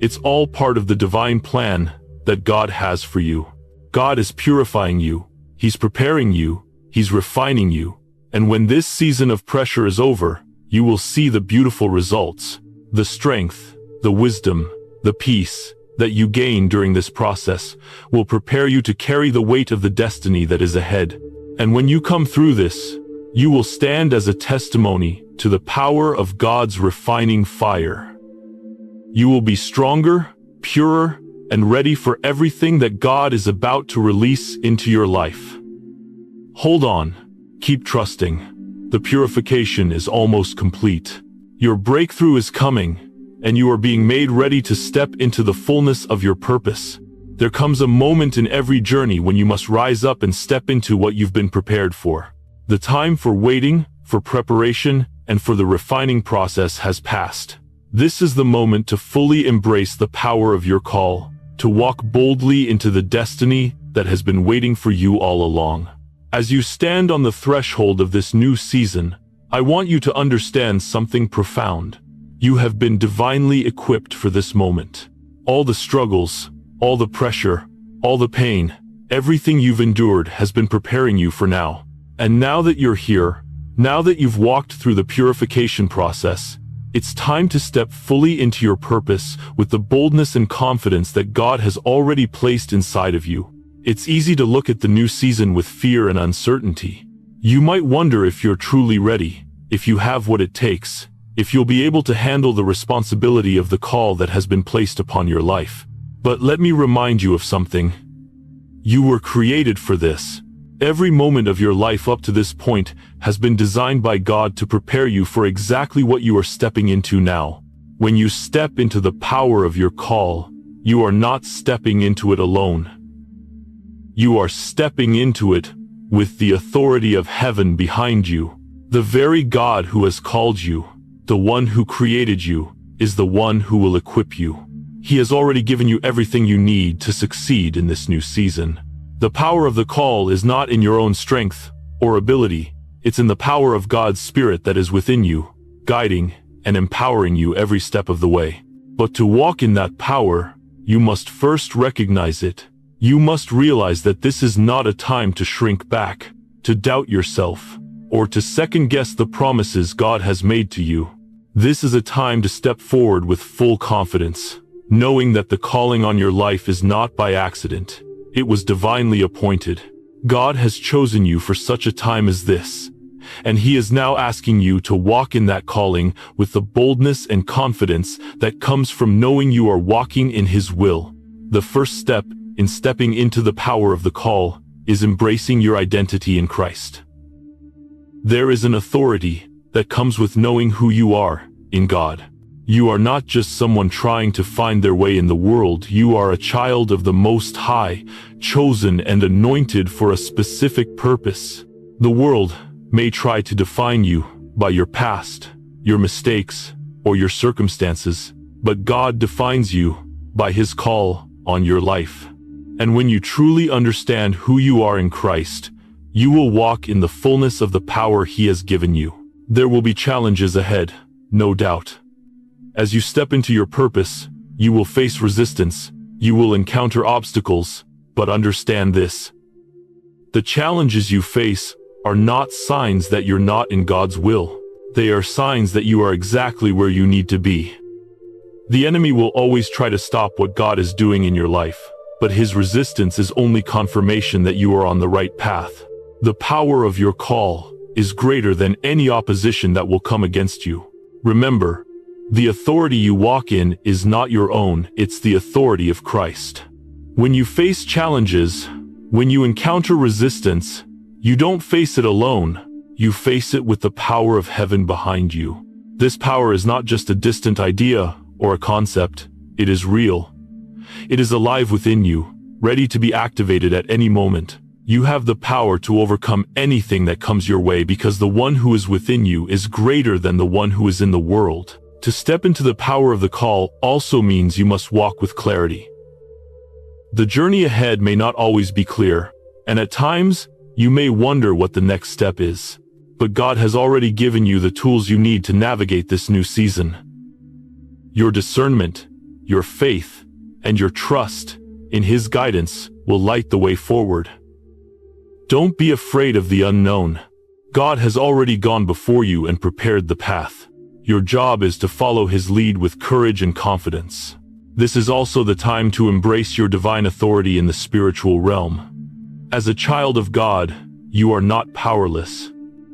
It's all part of the divine plan that God has for you. God is purifying you. He's preparing you. He's refining you. And when this season of pressure is over, you will see the beautiful results, the strength, the wisdom, the peace that you gain during this process will prepare you to carry the weight of the destiny that is ahead. And when you come through this, you will stand as a testimony to the power of God's refining fire. You will be stronger, purer, and ready for everything that God is about to release into your life. Hold on, keep trusting. The purification is almost complete. Your breakthrough is coming, and you are being made ready to step into the fullness of your purpose. There comes a moment in every journey when you must rise up and step into what you've been prepared for. The time for waiting, for preparation, and for the refining process has passed. This is the moment to fully embrace the power of your call, to walk boldly into the destiny that has been waiting for you all along. As you stand on the threshold of this new season, I want you to understand something profound. You have been divinely equipped for this moment. All the struggles, all the pressure, all the pain, everything you've endured has been preparing you for now. And now that you're here, now that you've walked through the purification process, it's time to step fully into your purpose with the boldness and confidence that God has already placed inside of you. It's easy to look at the new season with fear and uncertainty. You might wonder if you're truly ready, if you have what it takes, if you'll be able to handle the responsibility of the call that has been placed upon your life. But let me remind you of something. You were created for this. Every moment of your life up to this point has been designed by God to prepare you for exactly what you are stepping into now. When you step into the power of your call, you are not stepping into it alone. You are stepping into it with the authority of heaven behind you. The very God who has called you, the one who created you, is the one who will equip you. He has already given you everything you need to succeed in this new season. The power of the call is not in your own strength or ability. It's in the power of God's Spirit that is within you, guiding and empowering you every step of the way. But to walk in that power, you must first recognize it. You must realize that this is not a time to shrink back, to doubt yourself, or to second-guess the promises God has made to you. This is a time to step forward with full confidence, knowing that the calling on your life is not by accident. It was divinely appointed. God has chosen you for such a time as this, and He is now asking you to walk in that calling with the boldness and confidence that comes from knowing you are walking in His will. The first step in stepping into the power of the call is embracing your identity in Christ. There is an authority that comes with knowing who you are in God. You are not just someone trying to find their way in the world. You are a child of the Most High, chosen and anointed for a specific purpose. The world may try to define you by your past, your mistakes, or your circumstances, but God defines you by His call on your life. And when you truly understand who you are in Christ, you will walk in the fullness of the power He has given you. There will be challenges ahead, no doubt. As you step into your purpose, you will face resistance, you will encounter obstacles, but understand this. The challenges you face are not signs that you're not in God's will. They are signs that you are exactly where you need to be. The enemy will always try to stop what God is doing in your life, but his resistance is only confirmation that you are on the right path. The power of your call is greater than any opposition that will come against you. Remember, the authority you walk in is not your own, it's the authority of Christ. When you face challenges, when you encounter resistance, you don't face it alone, you face it with the power of heaven behind you. This power is not just a distant idea or a concept, it is real. It is alive within you, ready to be activated at any moment. You have the power to overcome anything that comes your way because the one who is within you is greater than the one who is in the world. To step into the power of the call also means you must walk with clarity. The journey ahead may not always be clear, and at times, you may wonder what the next step is. But God has already given you the tools you need to navigate this new season. Your discernment, your faith, and your trust in His guidance will light the way forward. Don't be afraid of the unknown. God has already gone before you and prepared the path. Your job is to follow His lead with courage and confidence. This is also the time to embrace your divine authority in the spiritual realm. As a child of God, you are not powerless.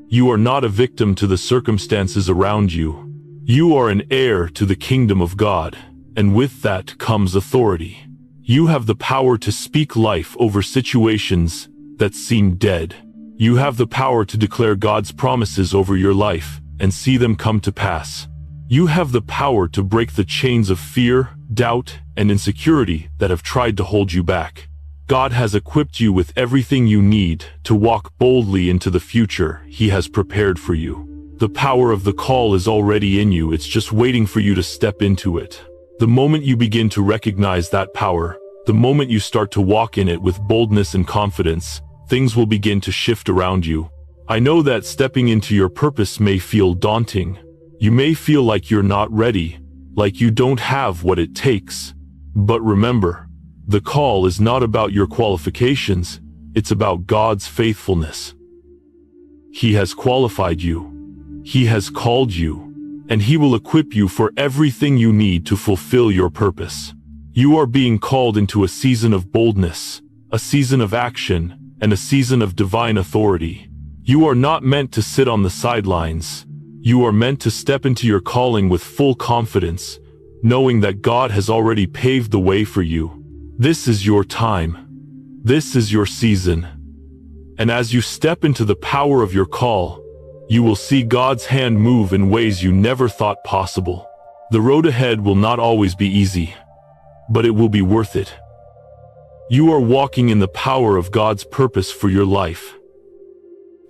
You are not a victim to the circumstances around you. You are an heir to the kingdom of God, and with that comes authority. You have the power to speak life over situations that seem dead. You have the power to declare God's promises over your life and see them come to pass. You have the power to break the chains of fear, doubt, and insecurity that have tried to hold you back. God has equipped you with everything you need to walk boldly into the future He has prepared for you. The power of the call is already in you, it's just waiting for you to step into it. The moment you begin to recognize that power, the moment you start to walk in it with boldness and confidence, things will begin to shift around you. I know that stepping into your purpose may feel daunting. You may feel like you're not ready, like you don't have what it takes. But remember, the call is not about your qualifications, it's about God's faithfulness. He has qualified you. He has called you, and He will equip you for everything you need to fulfill your purpose. You are being called into a season of boldness, a season of action, and a season of divine authority. You are not meant to sit on the sidelines. You are meant to step into your calling with full confidence, knowing that God has already paved the way for you. This is your time. This is your season. And as you step into the power of your call, you will see God's hand move in ways you never thought possible. The road ahead will not always be easy, but it will be worth it. You are walking in the power of God's purpose for your life.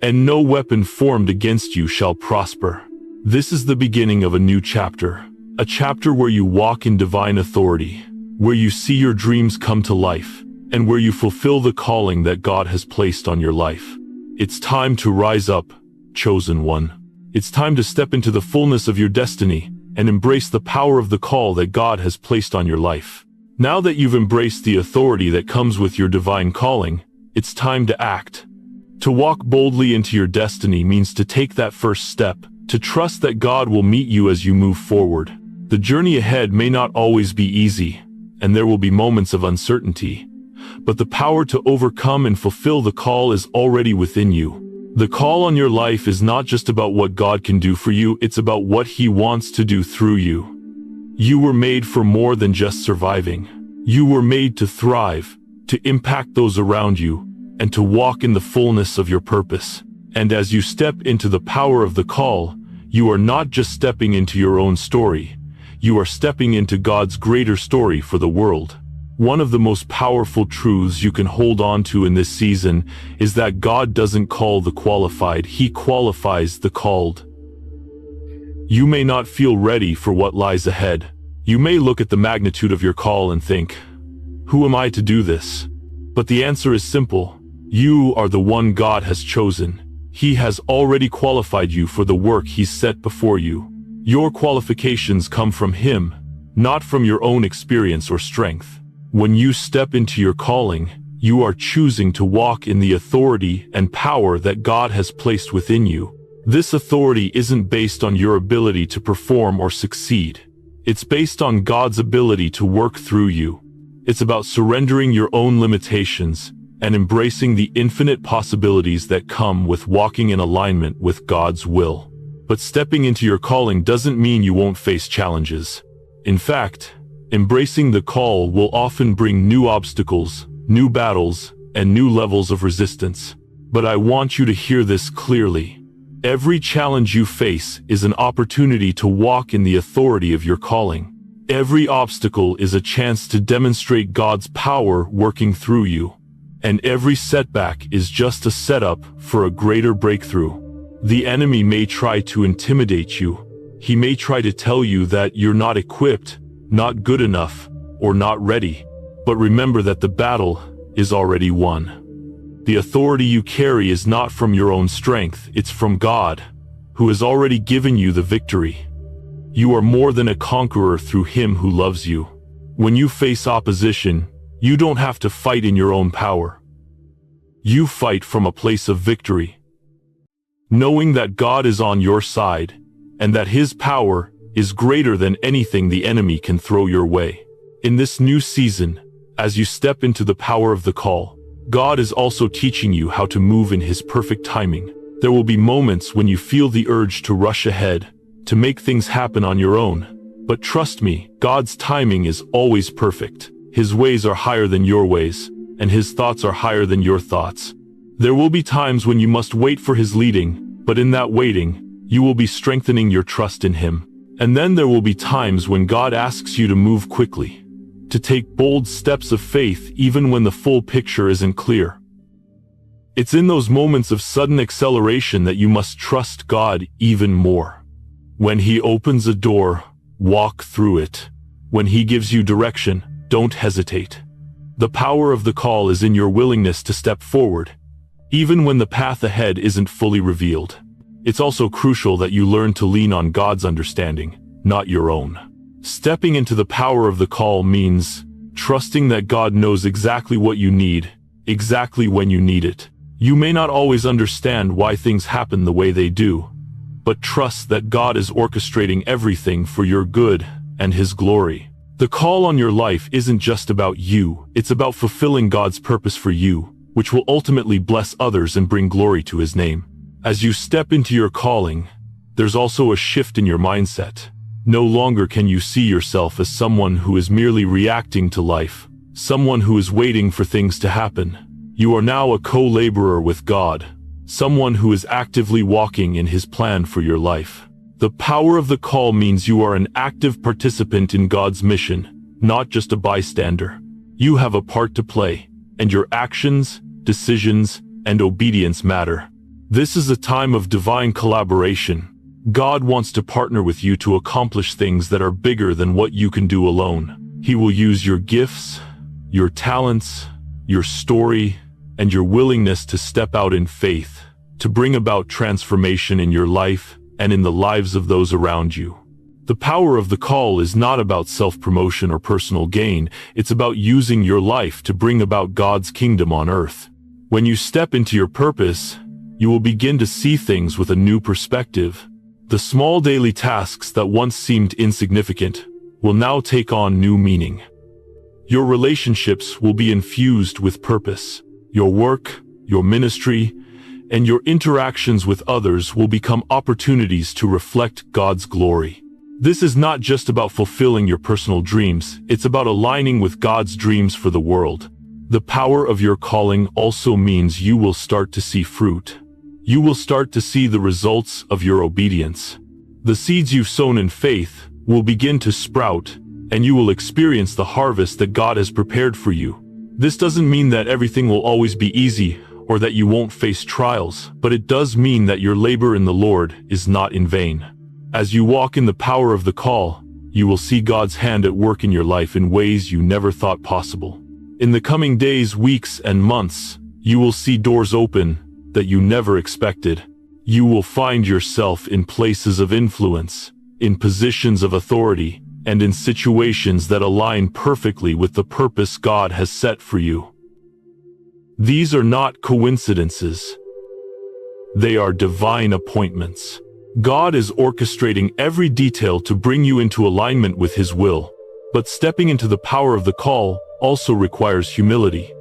And no weapon formed against you shall prosper. This is the beginning of a new chapter, a chapter where you walk in divine authority, where you see your dreams come to life, and where you fulfill the calling that God has placed on your life. It's time to rise up, chosen one. It's time to step into the fullness of your destiny and embrace the power of the call that God has placed on your life. Now that you've embraced the authority that comes with your divine calling, it's time to act. To walk boldly into your destiny means to take that first step, to trust that God will meet you as you move forward. The journey ahead may not always be easy, and there will be moments of uncertainty, but the power to overcome and fulfill the call is already within you. The call on your life is not just about what God can do for you, it's about what He wants to do through you. You were made for more than just surviving. You were made to thrive, to impact those around you, and to walk in the fullness of your purpose. And as you step into the power of the call, you are not just stepping into your own story, you are stepping into God's greater story for the world. One of the most powerful truths you can hold on to in this season is that God doesn't call the qualified, He qualifies the called. You may not feel ready for what lies ahead. You may look at the magnitude of your call and think, "Who am I to do this?" But the answer is simple. You are the one God has chosen. He has already qualified you for the work He's set before you. Your qualifications come from Him, not from your own experience or strength. When you step into your calling, you are choosing to walk in the authority and power that God has placed within you. This authority isn't based on your ability to perform or succeed. It's based on God's ability to work through you. It's about surrendering your own limitations and embracing the infinite possibilities that come with walking in alignment with God's will. But stepping into your calling doesn't mean you won't face challenges. In fact, embracing the call will often bring new obstacles, new battles, and new levels of resistance. But I want you to hear this clearly. Every challenge you face is an opportunity to walk in the authority of your calling. Every obstacle is a chance to demonstrate God's power working through you. And every setback is just a setup for a greater breakthrough. The enemy may try to intimidate you. He may try to tell you that you're not equipped, not good enough, or not ready. But remember that the battle is already won. The authority you carry is not from your own strength, it's from God, who has already given you the victory. You are more than a conqueror through Him who loves you. When you face opposition, you don't have to fight in your own power. You fight from a place of victory. knowing that God is on your side, and that His power is greater than anything the enemy can throw your way. In this new season, as you step into the power of the call, God is also teaching you how to move in His perfect timing. There will be moments when you feel the urge to rush ahead, to make things happen on your own. But trust me, God's timing is always perfect. His ways are higher than your ways, and His thoughts are higher than your thoughts. There will be times when you must wait for His leading, but in that waiting, you will be strengthening your trust in Him. And then there will be times when God asks you to move quickly, to take bold steps of faith even when the full picture isn't clear. It's in those moments of sudden acceleration that you must trust God even more. When He opens a door, walk through it. When He gives you direction, don't hesitate. The power of the call is in your willingness to step forward, even when the path ahead isn't fully revealed. It's also crucial that you learn to lean on God's understanding, not your own. Stepping into the power of the call means trusting that God knows exactly what you need, exactly when you need it. You may not always understand why things happen the way they do, but trust that God is orchestrating everything for your good and His glory. The call on your life isn't just about you, it's about fulfilling God's purpose for you, which will ultimately bless others and bring glory to His name. As you step into your calling, there's also a shift in your mindset. No longer can you see yourself as someone who is merely reacting to life, someone who is waiting for things to happen. You are now a co-laborer with God, someone who is actively walking in His plan for your life. The power of the call means you are an active participant in God's mission, not just a bystander. You have a part to play, and your actions, decisions, and obedience matter. This is a time of divine collaboration. God wants to partner with you to accomplish things that are bigger than what you can do alone. He will use your gifts, your talents, your story, and your willingness to step out in faith to bring about transformation in your life and in the lives of those around you. The power of the call is not about self-promotion or personal gain, it's about using your life to bring about God's kingdom on earth. When you step into your purpose, you will begin to see things with a new perspective. The small daily tasks that once seemed insignificant will now take on new meaning. Your relationships will be infused with purpose. Your work, your ministry, and your interactions with others will become opportunities to reflect God's glory. This is not just about fulfilling your personal dreams, it's about aligning with God's dreams for the world. The power of your calling also means you will start to see fruit. You will start to see the results of your obedience. The seeds you've sown in faith will begin to sprout, and you will experience the harvest that God has prepared for you. This doesn't mean that everything will always be easy or that you won't face trials, but it does mean that your labor in the Lord is not in vain. As you walk in the power of the call, you will see God's hand at work in your life in ways you never thought possible. In the coming days, weeks, and months, you will see doors open that you never expected. You will find yourself in places of influence, in positions of authority, and in situations that align perfectly with the purpose God has set for you. These are not coincidences. They are divine appointments. God is orchestrating every detail to bring you into alignment with His will. But stepping into the power of the call also requires humility.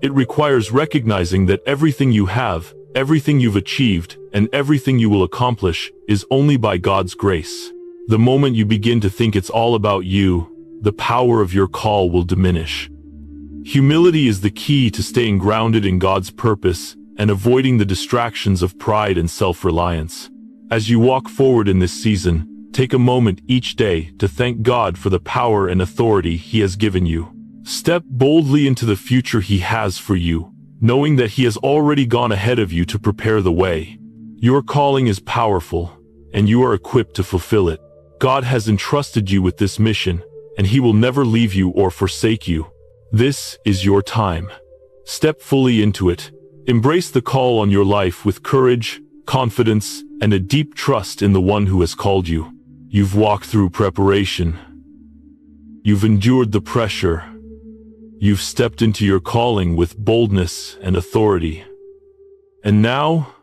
It requires recognizing that everything you have, everything you've achieved, and everything you will accomplish is only by God's grace. The moment you begin to think it's all about you, the power of your call will diminish. Humility is the key to staying grounded in God's purpose and avoiding the distractions of pride and self-reliance. As you walk forward in this season, take a moment each day to thank God for the power and authority He has given you. Step boldly into the future He has for you, knowing that He has already gone ahead of you to prepare the way. Your calling is powerful, and you are equipped to fulfill it. God has entrusted you with this mission, and He will never leave you or forsake you. This is your time. Step fully into it. Embrace the call on your life with courage, confidence, and a deep trust in the one who has called you. You've walked through preparation. You've endured the pressure. You've stepped into your calling with boldness and authority. And now,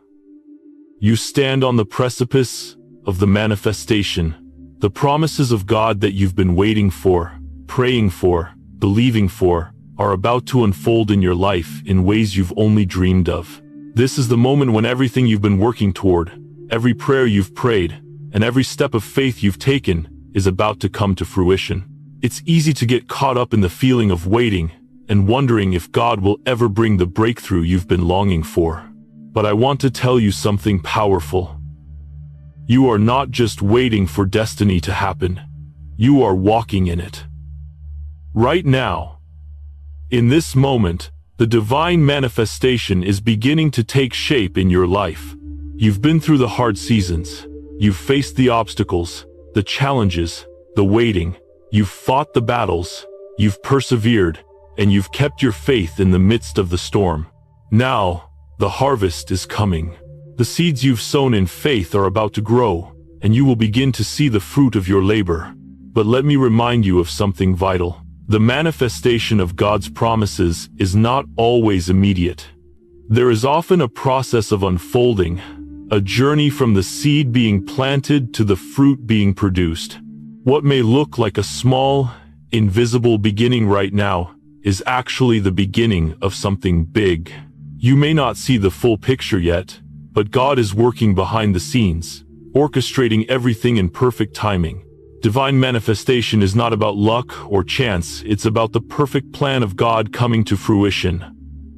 You stand on the precipice of the manifestation. The promises of God that you've been waiting for, praying for, believing for, are about to unfold in your life in ways you've only dreamed of. This is the moment when everything you've been working toward, every prayer you've prayed, and every step of faith you've taken is about to come to fruition. It's easy to get caught up in the feeling of waiting and wondering if God will ever bring the breakthrough you've been longing for. But I want to tell you something powerful. You are not just waiting for destiny to happen. You are walking in it. Right now, in this moment, the divine manifestation is beginning to take shape in your life. You've been through the hard seasons. You've faced the obstacles, the challenges, the waiting. You've fought the battles. You've persevered, and you've kept your faith in the midst of the storm. Now, the harvest is coming. The seeds you've sown in faith are about to grow, and you will begin to see the fruit of your labor. But let me remind you of something vital. The manifestation of God's promises is not always immediate. There is often a process of unfolding, a journey from the seed being planted to the fruit being produced. What may look like a small, invisible beginning right now is actually the beginning of something big. You may not see the full picture yet, but God is working behind the scenes, orchestrating everything in perfect timing. Divine manifestation is not about luck or chance, it's about the perfect plan of God coming to fruition.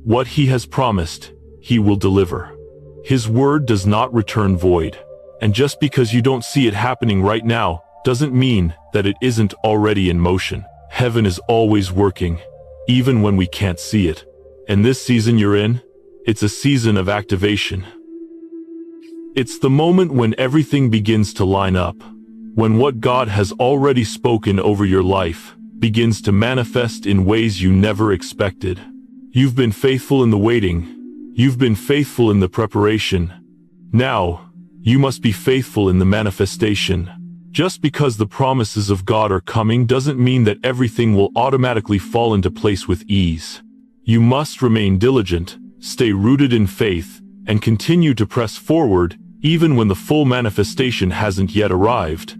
What He has promised, He will deliver. His word does not return void. And just because you don't see it happening right now, doesn't mean that it isn't already in motion. Heaven is always working, even when we can't see it. And this season you're in, it's a season of activation. It's the moment when everything begins to line up. When what God has already spoken over your life begins to manifest in ways you never expected. You've been faithful in the waiting. You've been faithful in the preparation. Now, you must be faithful in the manifestation. Just because the promises of God are coming doesn't mean that everything will automatically fall into place with ease. You must remain diligent, stay rooted in faith, and continue to press forward even when the full manifestation hasn't yet arrived.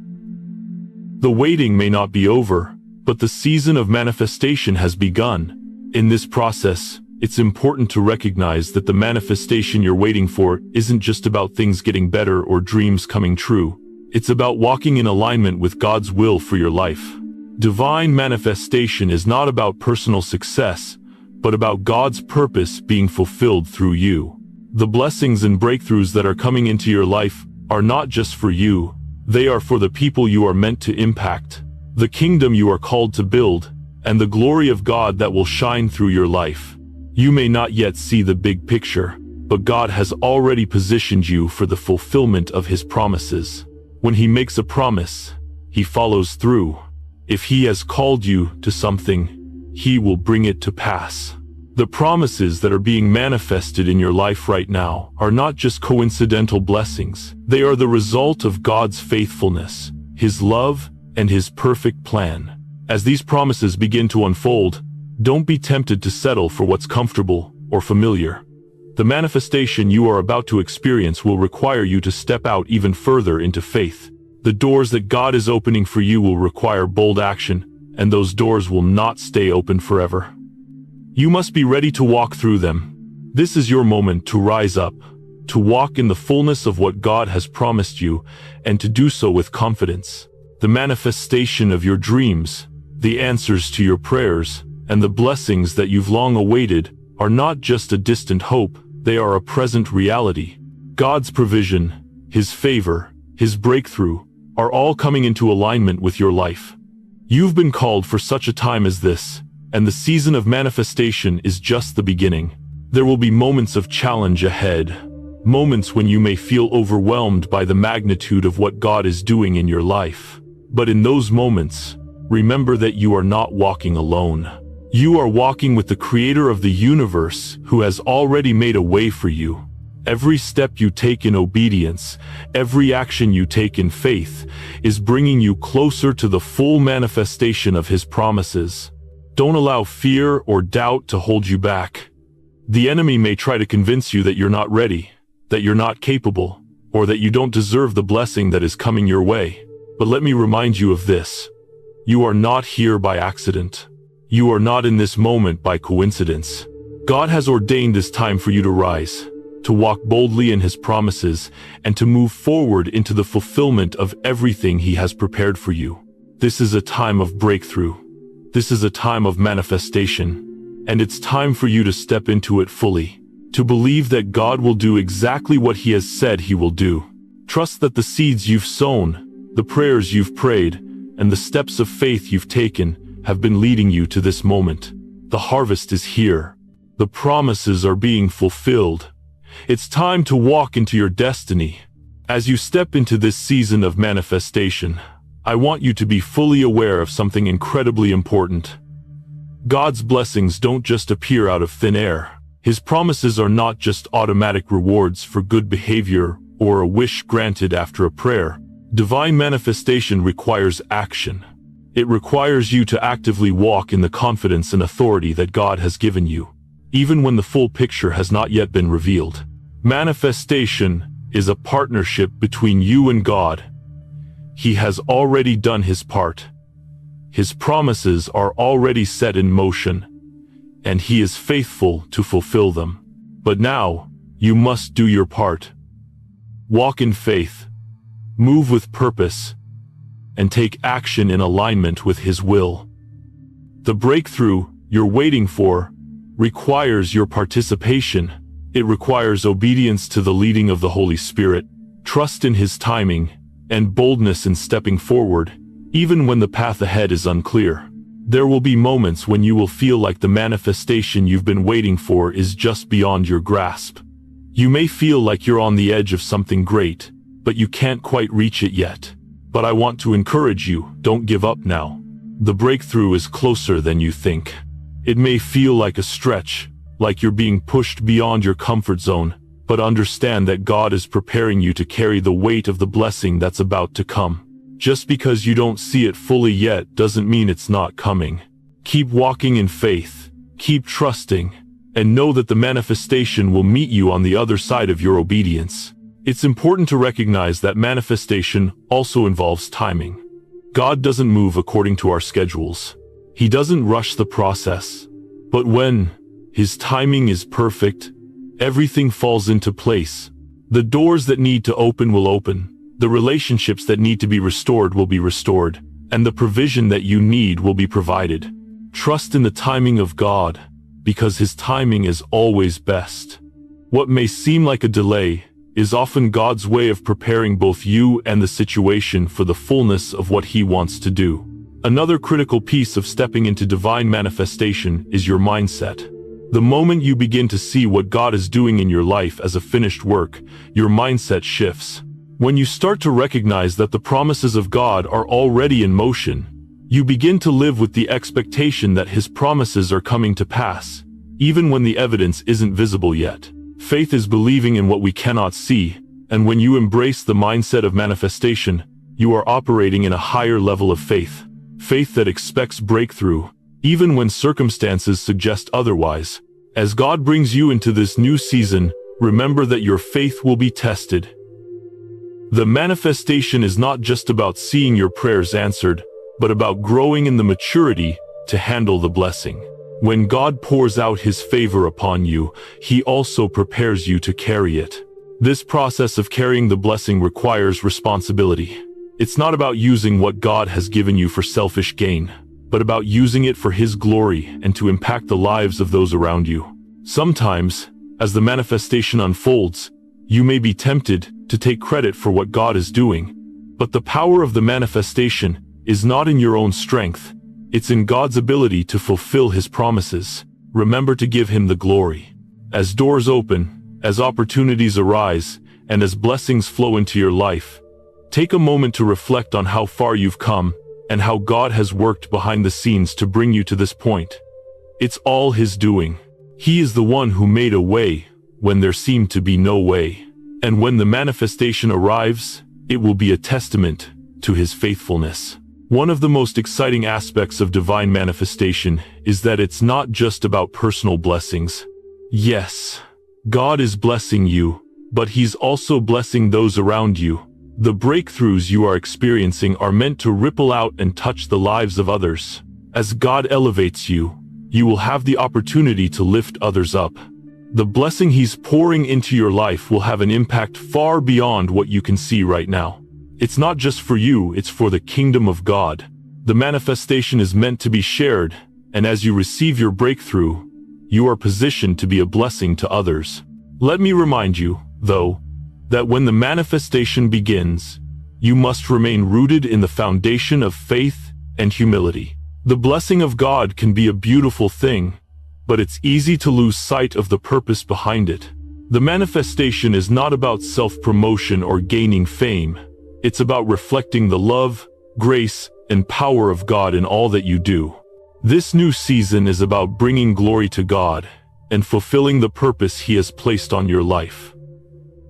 The waiting may not be over, but the season of manifestation has begun. In this process, it's important to recognize that the manifestation you're waiting for isn't just about things getting better or dreams coming true. It's about walking in alignment with God's will for your life. Divine manifestation is not about personal success, but about God's purpose being fulfilled through you. The blessings and breakthroughs that are coming into your life are not just for you. They are for the people you are meant to impact, the kingdom you are called to build, and the glory of God that will shine through your life. You may not yet see the big picture, but God has already positioned you for the fulfillment of His promises. When He makes a promise, He follows through. If He has called you to something, He will bring it to pass. The promises that are being manifested in your life right now are not just coincidental blessings. They are the result of God's faithfulness, His love, and His perfect plan. As these promises begin to unfold, don't be tempted to settle for what's comfortable or familiar. The manifestation you are about to experience will require you to step out even further into faith. The doors that God is opening for you will require bold action, and those doors will not stay open forever. You must be ready to walk through them. This is your moment to rise up, to walk in the fullness of what God has promised you, and to do so with confidence. The manifestation of your dreams, the answers to your prayers, and the blessings that you've long awaited are not just a distant hope, they are a present reality. God's provision, His favor, His breakthrough, are all coming into alignment with your life. You've been called for such a time as this, and the season of manifestation is just the beginning. There will be moments of challenge ahead, moments when you may feel overwhelmed by the magnitude of what God is doing in your life. But in those moments, remember that you are not walking alone. You are walking with the Creator of the universe who has already made a way for you. Every step you take in obedience, every action you take in faith, is bringing you closer to the full manifestation of His promises. Don't allow fear or doubt to hold you back. The enemy may try to convince you that you're not ready, that you're not capable, or that you don't deserve the blessing that is coming your way. But let me remind you of this. You are not here by accident. You are not in this moment by coincidence. God has ordained this time for you to rise, to walk boldly in His promises, and to move forward into the fulfillment of everything He has prepared for you. This is a time of breakthrough. This is a time of manifestation, and it's time for you to step into it fully, to believe that God will do exactly what He has said He will do. Trust that the seeds you've sown, the prayers you've prayed, and the steps of faith you've taken have been leading you to this moment. The harvest is here. The promises are being fulfilled. It's time to walk into your destiny. As you step into this season of manifestation, I want you to be fully aware of something incredibly important. God's blessings don't just appear out of thin air. His promises are not just automatic rewards for good behavior or a wish granted after a prayer. Divine manifestation requires action. It requires you to actively walk in the confidence and authority that God has given you, even when the full picture has not yet been revealed. Manifestation is a partnership between you and God. He has already done His part. His promises are already set in motion, and He is faithful to fulfill them. But now, you must do your part. Walk in faith, move with purpose, and take action in alignment with His will. The breakthrough you're waiting for requires your participation. It requires obedience to the leading of the Holy Spirit, trust in His timing, and boldness in stepping forward, even when the path ahead is unclear. There will be moments when you will feel like the manifestation you've been waiting for is just beyond your grasp. You may feel like you're on the edge of something great, but you can't quite reach it yet. But I want to encourage you, don't give up now. The breakthrough is closer than you think. It may feel like a stretch, like you're being pushed beyond your comfort zone, but understand that God is preparing you to carry the weight of the blessing that's about to come. Just because you don't see it fully yet doesn't mean it's not coming. Keep walking in faith, keep trusting, and know that the manifestation will meet you on the other side of your obedience. It's important to recognize that manifestation also involves timing. God doesn't move according to our schedules. He doesn't rush the process. But when His timing is perfect, everything falls into place. The doors that need to open will open. The relationships that need to be restored will be restored, and the provision that you need will be provided. Trust in the timing of God, because His timing is always best. What may seem like a delay is often God's way of preparing both you and the situation for the fullness of what He wants to do. Another critical piece of stepping into divine manifestation is your mindset. The moment you begin to see what God is doing in your life as a finished work, your mindset shifts. When you start to recognize that the promises of God are already in motion, you begin to live with the expectation that His promises are coming to pass, even when the evidence isn't visible yet. Faith is believing in what we cannot see, and when you embrace the mindset of manifestation, you are operating in a higher level of faith. Faith that expects breakthrough, even when circumstances suggest otherwise. As God brings you into this new season, remember that your faith will be tested. The manifestation is not just about seeing your prayers answered, but about growing in the maturity to handle the blessing. When God pours out His favor upon you, He also prepares you to carry it. This process of carrying the blessing requires responsibility. It's not about using what God has given you for selfish gain, but about using it for His glory and to impact the lives of those around you. Sometimes, as the manifestation unfolds, you may be tempted to take credit for what God is doing, but the power of the manifestation is not in your own strength. It's in God's ability to fulfill His promises. Remember to give Him the glory. As doors open, as opportunities arise, and as blessings flow into your life, take a moment to reflect on how far you've come and how God has worked behind the scenes to bring you to this point. It's all His doing. He is the one who made a way when there seemed to be no way. And when the manifestation arrives, it will be a testament to His faithfulness. One of the most exciting aspects of divine manifestation is that it's not just about personal blessings. Yes, God is blessing you, but He's also blessing those around you. The breakthroughs you are experiencing are meant to ripple out and touch the lives of others. As God elevates you, you will have the opportunity to lift others up. The blessing He's pouring into your life will have an impact far beyond what you can see right now. It's not just for you, it's for the kingdom of God. The manifestation is meant to be shared, and as you receive your breakthrough, you are positioned to be a blessing to others. Let me remind you, though, that when the manifestation begins, you must remain rooted in the foundation of faith and humility. The blessing of God can be a beautiful thing, but it's easy to lose sight of the purpose behind it. The manifestation is not about self-promotion or gaining fame. It's about reflecting the love, grace, and power of God in all that you do. This new season is about bringing glory to God and fulfilling the purpose He has placed on your life.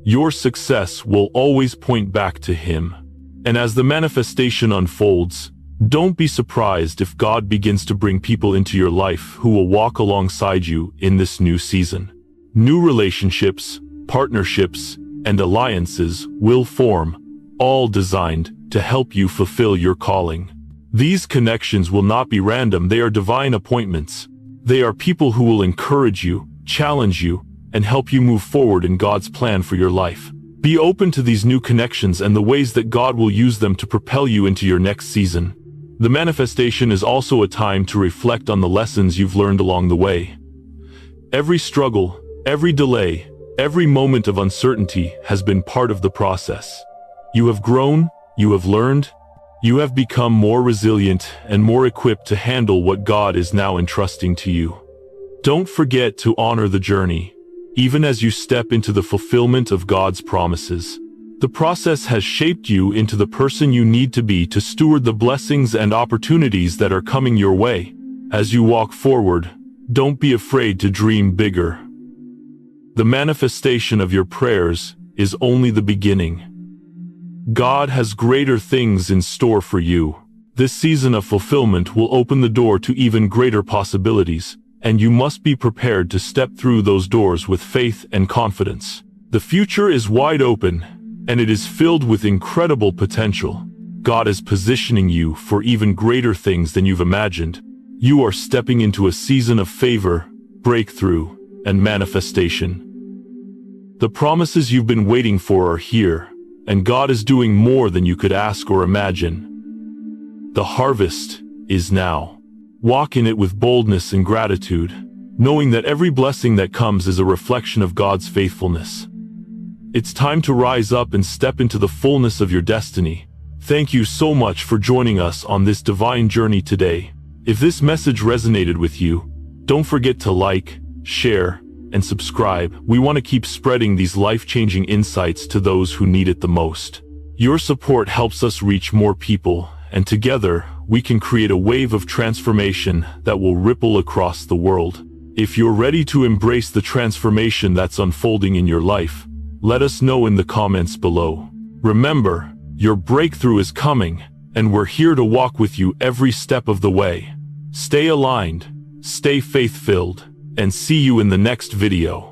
Your success will always point back to Him. And as the manifestation unfolds, don't be surprised if God begins to bring people into your life who will walk alongside you in this new season. New relationships, partnerships, and alliances will form, all designed to help you fulfill your calling. These connections will not be random, they are divine appointments. They are people who will encourage you, challenge you, and help you move forward in God's plan for your life. Be open to these new connections and the ways that God will use them to propel you into your next season. The manifestation is also a time to reflect on the lessons you've learned along the way. Every struggle, every delay, every moment of uncertainty has been part of the process. You have grown, you have learned, you have become more resilient and more equipped to handle what God is now entrusting to you. Don't forget to honor the journey, even as you step into the fulfillment of God's promises. The process has shaped you into the person you need to be to steward the blessings and opportunities that are coming your way. As you walk forward, don't be afraid to dream bigger. The manifestation of your prayers is only the beginning. God has greater things in store for you. This season of fulfillment will open the door to even greater possibilities, and you must be prepared to step through those doors with faith and confidence. The future is wide open, and it is filled with incredible potential. God is positioning you for even greater things than you've imagined. You are stepping into a season of favor, breakthrough, and manifestation. The promises you've been waiting for are here, and God is doing more than you could ask or imagine. The harvest is now. Walk in it with boldness and gratitude, knowing that every blessing that comes is a reflection of God's faithfulness. It's time to rise up and step into the fullness of your destiny. Thank you so much for joining us on this divine journey today. If this message resonated with you, don't forget to like, share, and subscribe. We want to keep spreading these life-changing insights to those who need it the most. Your support helps us reach more people, and together, we can create a wave of transformation that will ripple across the world. If you're ready to embrace the transformation that's unfolding in your life, let us know in the comments below. Remember, your breakthrough is coming, and we're here to walk with you every step of the way. Stay aligned, stay faith-filled, and see you in the next video.